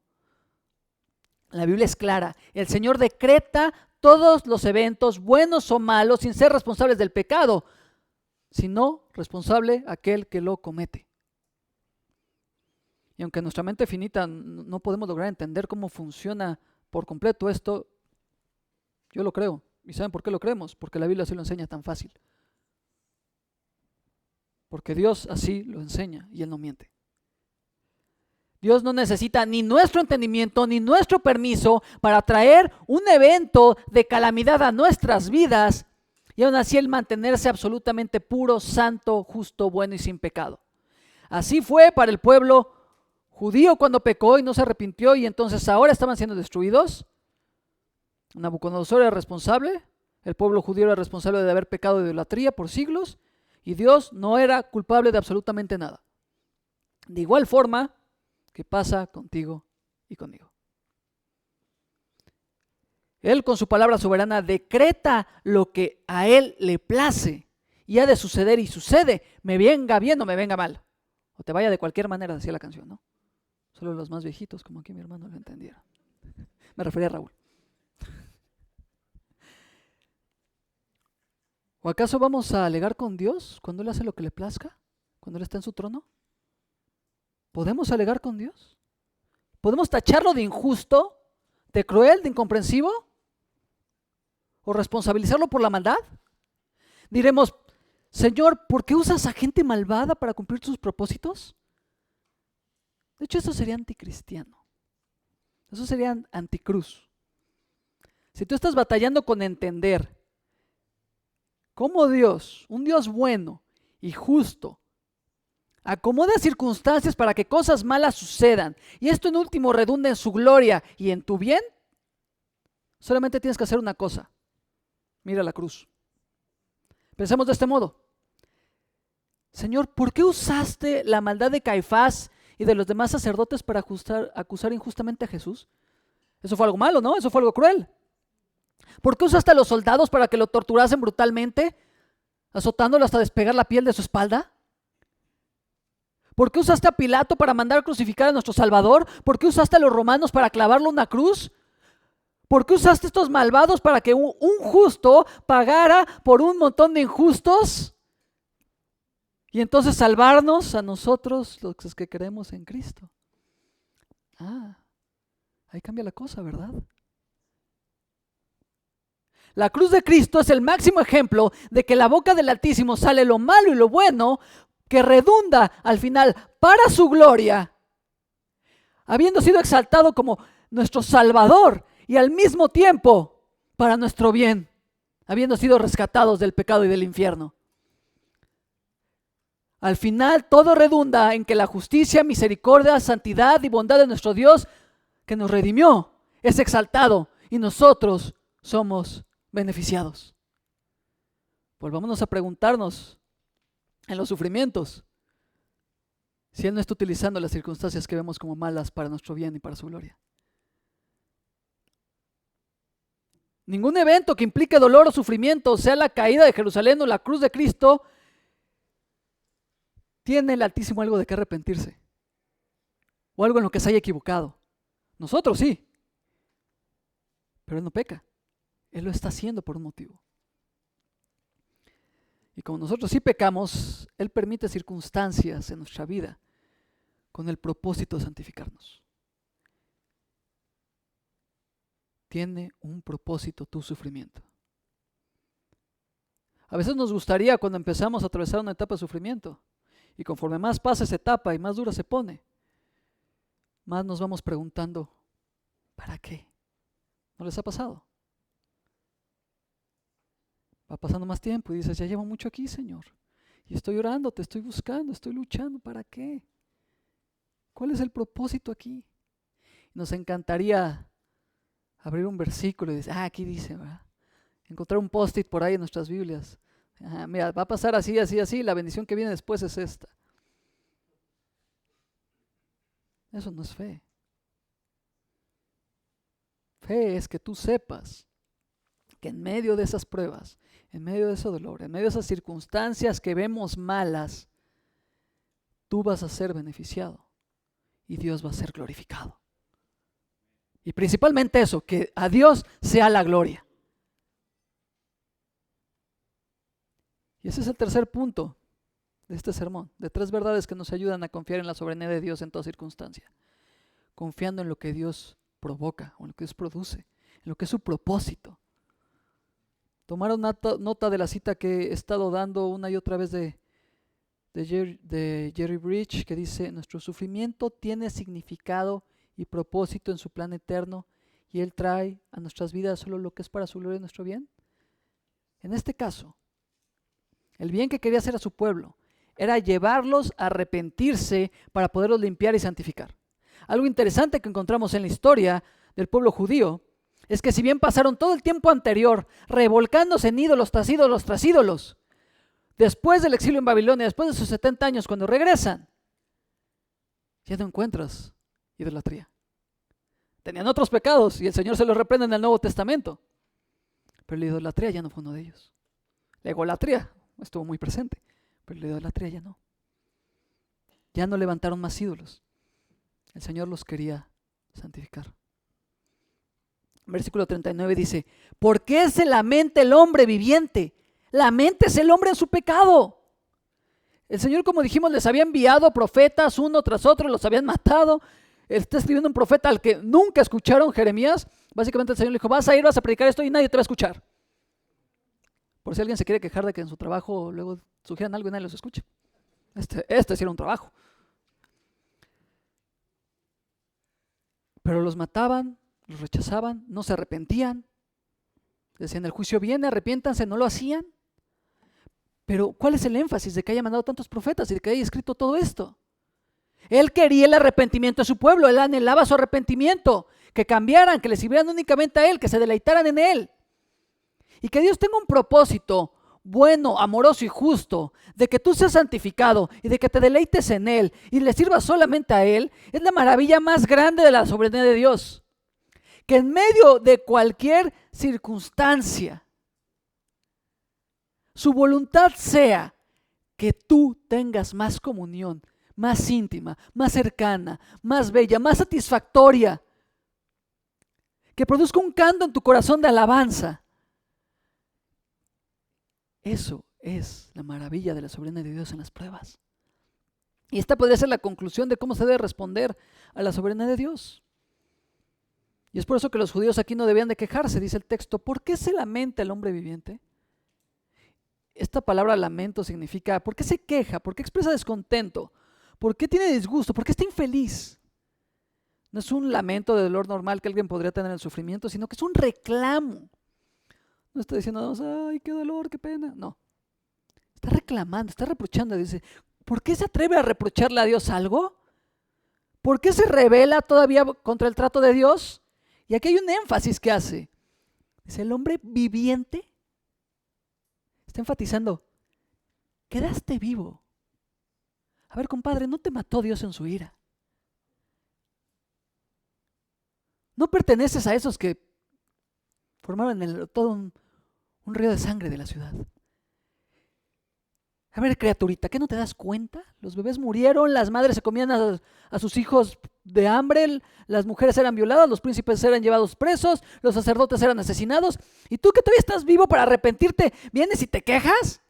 La Biblia es clara, el Señor decreta todos los eventos, buenos o malos, sin ser responsables del pecado, sino responsable aquel que lo comete. Y aunque nuestra mente finita no podemos lograr entender cómo funciona por completo esto, yo lo creo. ¿Y saben por qué lo creemos? Porque la Biblia así lo enseña tan fácil. Porque Dios así lo enseña y Él no miente. Dios no necesita ni nuestro entendimiento ni nuestro permiso para traer un evento de calamidad a nuestras vidas y aún así Él mantenerse absolutamente puro, santo, justo, bueno y sin pecado. Así fue para el pueblo judío cuando pecó y no se arrepintió y entonces ahora estaban siendo destruidos. Nabucodonosor era responsable, el pueblo judío era responsable de haber pecado de idolatría por siglos y Dios no era culpable de absolutamente nada. De igual forma que pasa contigo y conmigo. Él con su palabra soberana decreta lo que a Él le place y ha de suceder y sucede, me venga bien o me venga mal. O te vaya de cualquier manera, decía la canción, ¿no? Solo los más viejitos, como aquí mi hermano, lo entendieron. Me refería a Raúl. ¿O acaso vamos a alegar con Dios cuando Él hace lo que le plazca? ¿Cuando Él está en su trono? ¿Podemos alegar con Dios? ¿Podemos tacharlo de injusto, de cruel, de incomprensivo? ¿O responsabilizarlo por la maldad? Diremos, Señor, ¿por qué usas a gente malvada para cumplir tus propósitos? De hecho, eso sería anticristiano. Eso sería anticruz. Si tú estás batallando con entender cómo Dios, un Dios bueno y justo, acomoda circunstancias para que cosas malas sucedan y esto en último redunda en su gloria y en tu bien, solamente tienes que hacer una cosa. Mira la cruz. Pensemos de este modo. Señor, ¿por qué usaste la maldad de Caifás y de los demás sacerdotes para acusar injustamente a Jesús? Eso fue algo malo, ¿no? Eso fue algo cruel. ¿Por qué usaste a los soldados para que lo torturasen brutalmente, azotándolo hasta despegar la piel de su espalda? ¿Por qué usaste a Pilato para mandar crucificar a nuestro Salvador? ¿Por qué usaste a los romanos para clavarlo en una cruz? ¿Por qué usaste estos malvados para que un justo pagara por un montón de injustos? Y entonces salvarnos a nosotros, los que creemos en Cristo. Ahí cambia la cosa, ¿verdad? La cruz de Cristo es el máximo ejemplo de que la boca del Altísimo sale lo malo y lo bueno, que redunda al final para su gloria, habiendo sido exaltado como nuestro Salvador y al mismo tiempo para nuestro bien, habiendo sido rescatados del pecado y del infierno. Al final todo redunda en que la justicia, misericordia, santidad y bondad de nuestro Dios que nos redimió es exaltado y nosotros somos beneficiados. Volvámonos a preguntarnos en los sufrimientos si Él no está utilizando las circunstancias que vemos como malas para nuestro bien y para su gloria. Ningún evento que implique dolor o sufrimiento, sea la caída de Jerusalén o la cruz de Cristo, tiene el Altísimo algo de qué arrepentirse o algo en lo que se haya equivocado. Nosotros sí, pero Él no peca. Él lo está haciendo por un motivo. Y como nosotros sí pecamos, Él permite circunstancias en nuestra vida con el propósito de santificarnos. Tiene un propósito tu sufrimiento. A veces nos gustaría cuando empezamos a atravesar una etapa de sufrimiento y conforme más pasa esa etapa y más dura se pone, más nos vamos preguntando, ¿para qué? ¿No les ha pasado? Va pasando más tiempo y dices, ya llevo mucho aquí, Señor. Y estoy orando, te estoy buscando, estoy luchando. ¿Para qué? ¿Cuál es el propósito aquí? Nos encantaría abrir un versículo y decir, aquí dice, ¿verdad? Encontrar un post-it por ahí en nuestras Biblias. Mira, va a pasar así, así, así. La bendición que viene después es esta. Eso no es fe. Fe es que tú sepas que en medio de esas pruebas, en medio de ese dolor, en medio de esas circunstancias que vemos malas, tú vas a ser beneficiado y Dios va a ser glorificado. Y principalmente eso, que a Dios sea la gloria. Y ese es el tercer punto de este sermón, de 3 verdades que nos ayudan a confiar en la soberanía de Dios en toda circunstancia. Confiando en lo que Dios provoca, o en lo que Dios produce, en lo que es su propósito. Tomaron nota de la cita que he estado dando una y otra vez de Jerry Bridge, que dice, nuestro sufrimiento tiene significado y propósito en su plan eterno y Él trae a nuestras vidas solo lo que es para su gloria y nuestro bien. En este caso, el bien que quería hacer a su pueblo era llevarlos a arrepentirse para poderlos limpiar y santificar. Algo interesante que encontramos en la historia del pueblo judío es que si bien pasaron todo el tiempo anterior revolcándose en ídolos tras ídolos tras ídolos, después del exilio en Babilonia, después de sus 70 años cuando regresan, ya no encuentras idolatría. Tenían otros pecados y el Señor se los reprende en el Nuevo Testamento. Pero la idolatría ya no fue uno de ellos. La egolatría estuvo muy presente, pero la idolatría ya no. Ya no levantaron más ídolos. El Señor los quería santificar. Versículo 39 dice: ¿por qué se lamenta el hombre viviente? Laméntese el hombre en su pecado. El Señor, como dijimos, les había enviado profetas uno tras otro, los habían matado. Está escribiendo un profeta al que nunca escucharon, Jeremías. Básicamente el Señor le dijo: vas a ir, vas a predicar esto y nadie te va a escuchar. Por si alguien se quiere quejar de que en su trabajo luego sugieran algo y nadie los escuche. Este sí era un trabajo. Pero los mataban, los rechazaban, no se arrepentían. Decían: el juicio viene, arrepiéntanse, no lo hacían. Pero ¿cuál es el énfasis de que haya mandado tantos profetas y de que haya escrito todo esto? Él quería el arrepentimiento de su pueblo, él anhelaba su arrepentimiento, que cambiaran, que le sirvieran únicamente a él, que se deleitaran en él. Y que Dios tenga un propósito bueno, amoroso y justo, de que tú seas santificado y de que te deleites en él y le sirvas solamente a él, es la maravilla más grande de la soberanía de Dios. Que en medio de cualquier circunstancia, su voluntad sea que tú tengas más comunión, más íntima, más cercana, más bella, más satisfactoria, que produzca un canto en tu corazón de alabanza. Eso es la maravilla de la soberanía de Dios en las pruebas. Y esta podría ser la conclusión de cómo se debe responder a la soberanía de Dios. Y es por eso que los judíos aquí no debían de quejarse, dice el texto. ¿Por qué se lamenta el hombre viviente? Esta palabra lamento significa, ¿por qué se queja? ¿Por qué expresa descontento? ¿Por qué tiene disgusto? ¿Por qué está infeliz? No es un lamento de dolor normal que alguien podría tener en el sufrimiento, sino que es un reclamo. No está diciendo: ay, qué dolor, qué pena. No. Está reclamando, está reprochando. Dice: ¿por qué se atreve a reprocharle a Dios algo? ¿Por qué se rebela todavía contra el trato de Dios? Y aquí hay un énfasis que hace. Dice: el hombre viviente. Está enfatizando: quedaste vivo. A ver, compadre, ¿no te mató Dios en su ira? ¿No perteneces a esos que formaron todo un río de sangre de la ciudad? A ver, criaturita, ¿qué no te das cuenta? Los bebés murieron, las madres se comían a sus hijos de hambre, las mujeres eran violadas, los príncipes eran llevados presos, los sacerdotes eran asesinados. ¿Y tú que todavía estás vivo para arrepentirte, vienes y te quejas?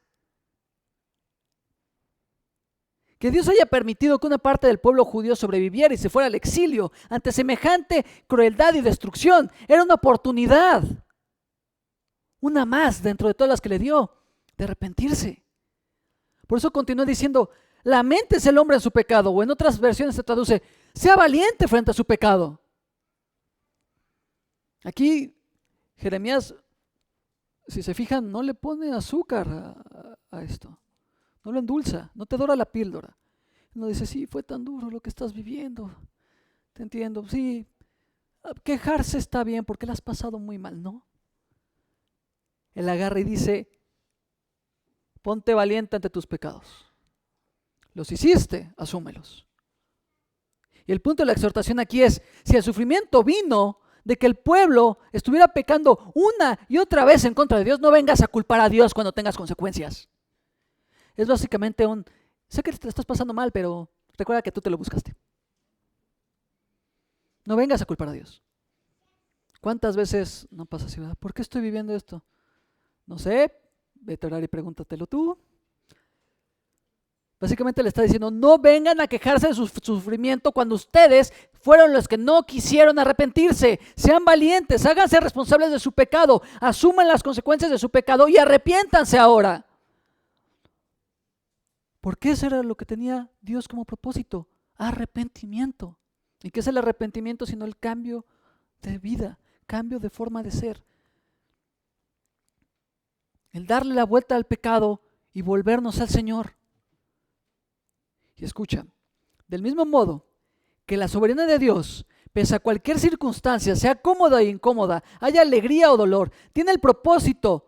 Que Dios haya permitido que una parte del pueblo judío sobreviviera y se fuera al exilio ante semejante crueldad y destrucción era una oportunidad, una más dentro de todas las que le dio, de arrepentirse. Por eso continúa diciendo: laméntese el hombre en su pecado, o en otras versiones se traduce: sea valiente frente a su pecado. Aquí Jeremías, si se fijan, no le pone azúcar a esto. No lo endulza, no te dora la píldora. No dice: sí, fue tan duro lo que estás viviendo. Te entiendo, sí. Quejarse está bien porque la has pasado muy mal, ¿no? Él agarra y dice: ponte valiente ante tus pecados. Los hiciste, asúmelos. Y el punto de la exhortación aquí es: si el sufrimiento vino de que el pueblo estuviera pecando una y otra vez en contra de Dios, no vengas a culpar a Dios cuando tengas consecuencias. Es básicamente sé que te estás pasando mal, pero recuerda que tú te lo buscaste. No vengas a culpar a Dios. ¿Cuántas veces no pasa así? ¿Por qué estoy viviendo esto? No sé, vete a orar y pregúntatelo tú. Básicamente le está diciendo: no vengan a quejarse de su sufrimiento cuando ustedes fueron los que no quisieron arrepentirse. Sean valientes, háganse responsables de su pecado, asuman las consecuencias de su pecado y arrepiéntanse ahora. Porque eso era lo que tenía Dios como propósito: arrepentimiento. ¿Y qué es el arrepentimiento sino el cambio de vida, cambio de forma de ser? El darle la vuelta al pecado y volvernos al Señor. Y escucha, del mismo modo que la soberanía de Dios, pese a cualquier circunstancia, sea cómoda e incómoda, haya alegría o dolor, tiene el propósito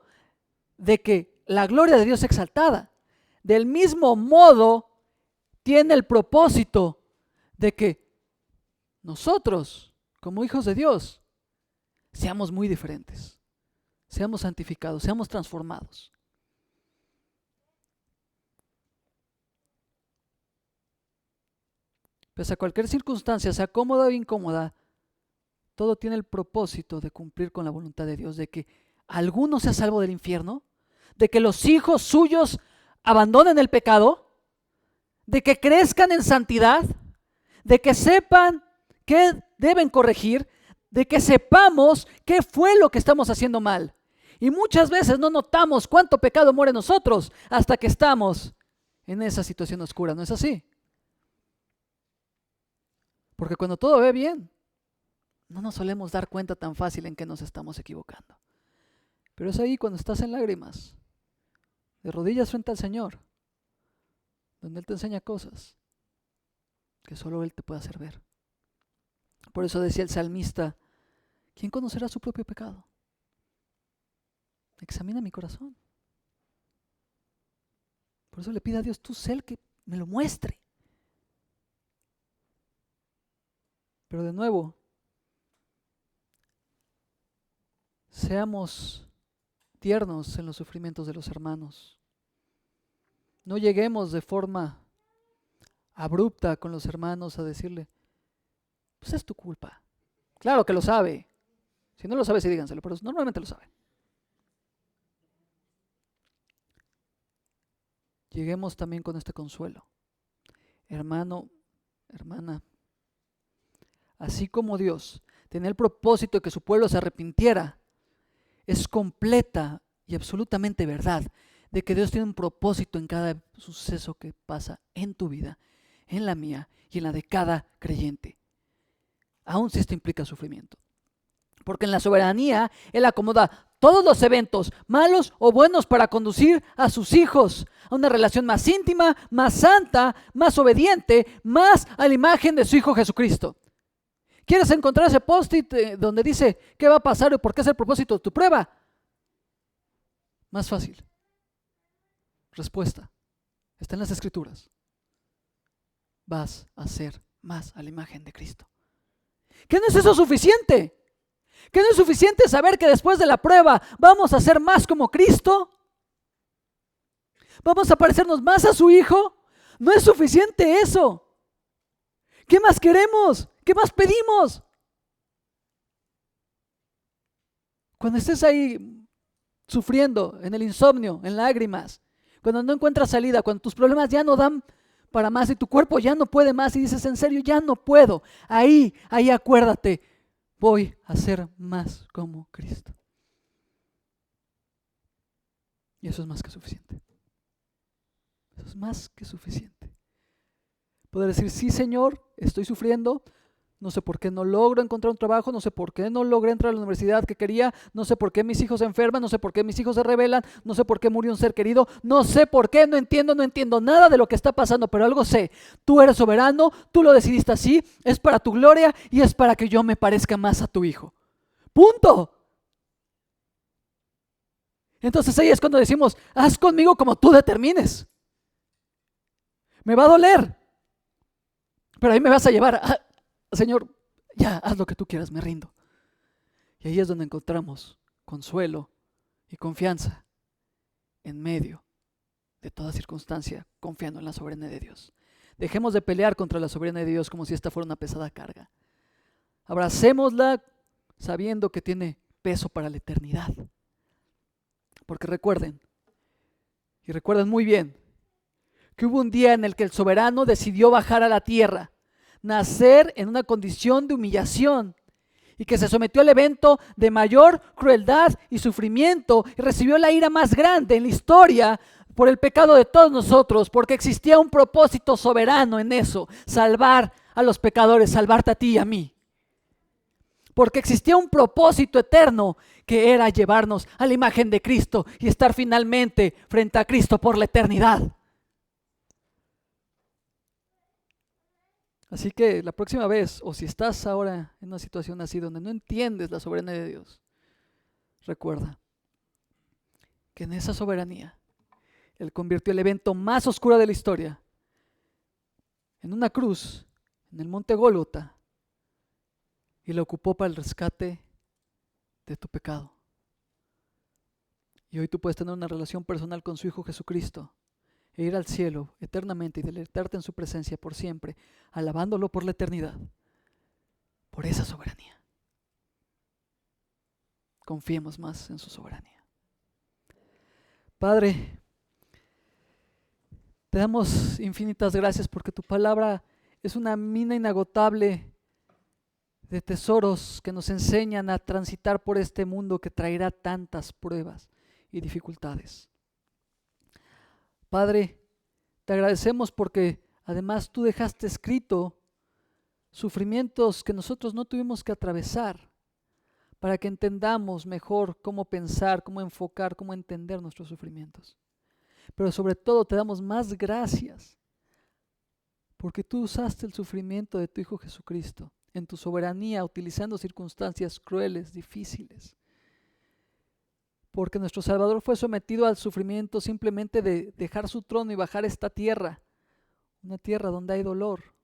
de que la gloria de Dios sea exaltada. Del mismo modo, tiene el propósito de que nosotros, como hijos de Dios, seamos muy diferentes, seamos santificados, seamos transformados. Pese a cualquier circunstancia, sea cómoda o incómoda, todo tiene el propósito de cumplir con la voluntad de Dios, de que alguno sea salvo del infierno, de que los hijos suyos abandonen el pecado, de que crezcan en santidad, de que sepan qué deben corregir, de que sepamos qué fue lo que estamos haciendo mal. Y muchas veces no notamos cuánto pecado muere en nosotros hasta que estamos en esa situación oscura, ¿no es así? Porque cuando todo ve bien, no nos solemos dar cuenta tan fácil en que nos estamos equivocando. Pero es ahí cuando estás en lágrimas, de rodillas frente al Señor, donde Él te enseña cosas que solo Él te puede hacer ver. Por eso decía el salmista, ¿quién conocerá su propio pecado? Examina mi corazón. Por eso le pide a Dios, tú sé el que me lo muestre. Pero de nuevo, seamos tiernos en los sufrimientos de los hermanos. No lleguemos de forma abrupta con los hermanos a decirle, pues es tu culpa. Claro que lo sabe. Si no lo sabe, sí díganselo, pero normalmente lo sabe. Lleguemos también con este consuelo. Hermano, hermana, así como Dios tenía el propósito de que su pueblo se arrepintiera, es completa y absolutamente verdad de que Dios tiene un propósito en cada suceso que pasa en tu vida, en la mía y en la de cada creyente, aun si esto implica sufrimiento. Porque en la soberanía Él acomoda todos los eventos, malos o buenos, para conducir a sus hijos a una relación más íntima, más santa, más obediente, más a la imagen de su Hijo Jesucristo. ¿Quieres encontrar ese post-it donde dice qué va a pasar y por qué es el propósito de tu prueba? Más fácil. Respuesta. Está en las Escrituras. Vas a ser más a la imagen de Cristo. ¿Qué no es eso suficiente? ¿Que no es suficiente saber que después de la prueba vamos a ser más como Cristo? ¿Vamos a parecernos más a su Hijo? No es suficiente eso. ¿Qué más queremos? ¿Qué más pedimos? Cuando estés ahí sufriendo en el insomnio, en lágrimas, cuando no encuentras salida, cuando tus problemas ya no dan para más y tu cuerpo ya no puede más y dices, en serio, ya no puedo. Ahí acuérdate. Voy a ser más como Cristo. Y eso es más que suficiente. Eso es más que suficiente. Poder decir, sí, Señor, estoy sufriendo. No sé por qué no logro encontrar un trabajo, no sé por qué no logré entrar a la universidad que quería, no sé por qué mis hijos se enferman, no sé por qué mis hijos se rebelan, no sé por qué murió un ser querido, no sé por qué, no entiendo nada de lo que está pasando, pero algo sé, tú eres soberano, tú lo decidiste así, es para tu gloria y es para que yo me parezca más a tu Hijo. ¡Punto! Entonces ahí es cuando decimos, haz conmigo como tú determines. Me va a doler, pero ahí me vas a llevar Señor, ya, haz lo que tú quieras, me rindo. Y ahí es donde encontramos consuelo y confianza en medio de toda circunstancia, confiando en la soberanía de Dios. Dejemos de pelear contra la soberanía de Dios como si esta fuera una pesada carga. Abracémosla sabiendo que tiene peso para la eternidad. Porque recuerden muy bien, que hubo un día en el que el soberano decidió bajar a la tierra, nacer en una condición de humillación y que se sometió al evento de mayor crueldad y sufrimiento y recibió la ira más grande en la historia por el pecado de todos nosotros, porque existía un propósito soberano en eso, salvar a los pecadores, salvarte a ti y a mí. Porque existía un propósito eterno que era llevarnos a la imagen de Cristo y estar finalmente frente a Cristo por la eternidad. Así que la próxima vez, o si estás ahora en una situación así donde no entiendes la soberanía de Dios, recuerda que en esa soberanía Él convirtió el evento más oscuro de la historia en una cruz, en el monte Gólgota, y la ocupó para el rescate de tu pecado. Y hoy tú puedes tener una relación personal con su Hijo Jesucristo e ir al cielo eternamente y deleitarte en su presencia por siempre, alabándolo por la eternidad, por esa soberanía. Confiemos más en su soberanía. Padre, te damos infinitas gracias porque tu palabra es una mina inagotable de tesoros que nos enseñan a transitar por este mundo que traerá tantas pruebas y dificultades. Padre, te agradecemos porque además tú dejaste escrito sufrimientos que nosotros no tuvimos que atravesar para que entendamos mejor cómo pensar, cómo enfocar, cómo entender nuestros sufrimientos. Pero sobre todo te damos más gracias porque tú usaste el sufrimiento de tu Hijo Jesucristo en tu soberanía, utilizando circunstancias crueles, difíciles. Porque nuestro Salvador fue sometido al sufrimiento simplemente de dejar su trono y bajar esta tierra, una tierra donde hay dolor.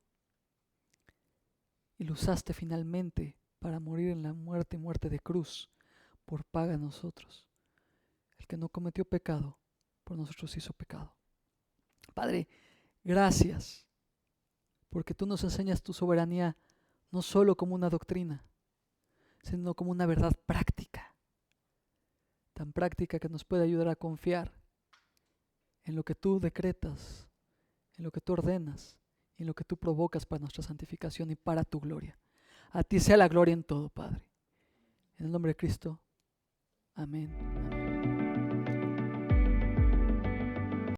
Y lo usaste finalmente para morir en la muerte de cruz, por paga de nosotros. El que no cometió pecado, por nosotros hizo pecado. Padre, gracias, porque tú nos enseñas tu soberanía no solo como una doctrina, sino como una verdad práctica, tan práctica que nos puede ayudar a confiar en lo que tú decretas, en lo que tú ordenas, y en lo que tú provocas para nuestra santificación y para tu gloria. A ti sea la gloria en todo, Padre. En el nombre de Cristo. Amén. Amén.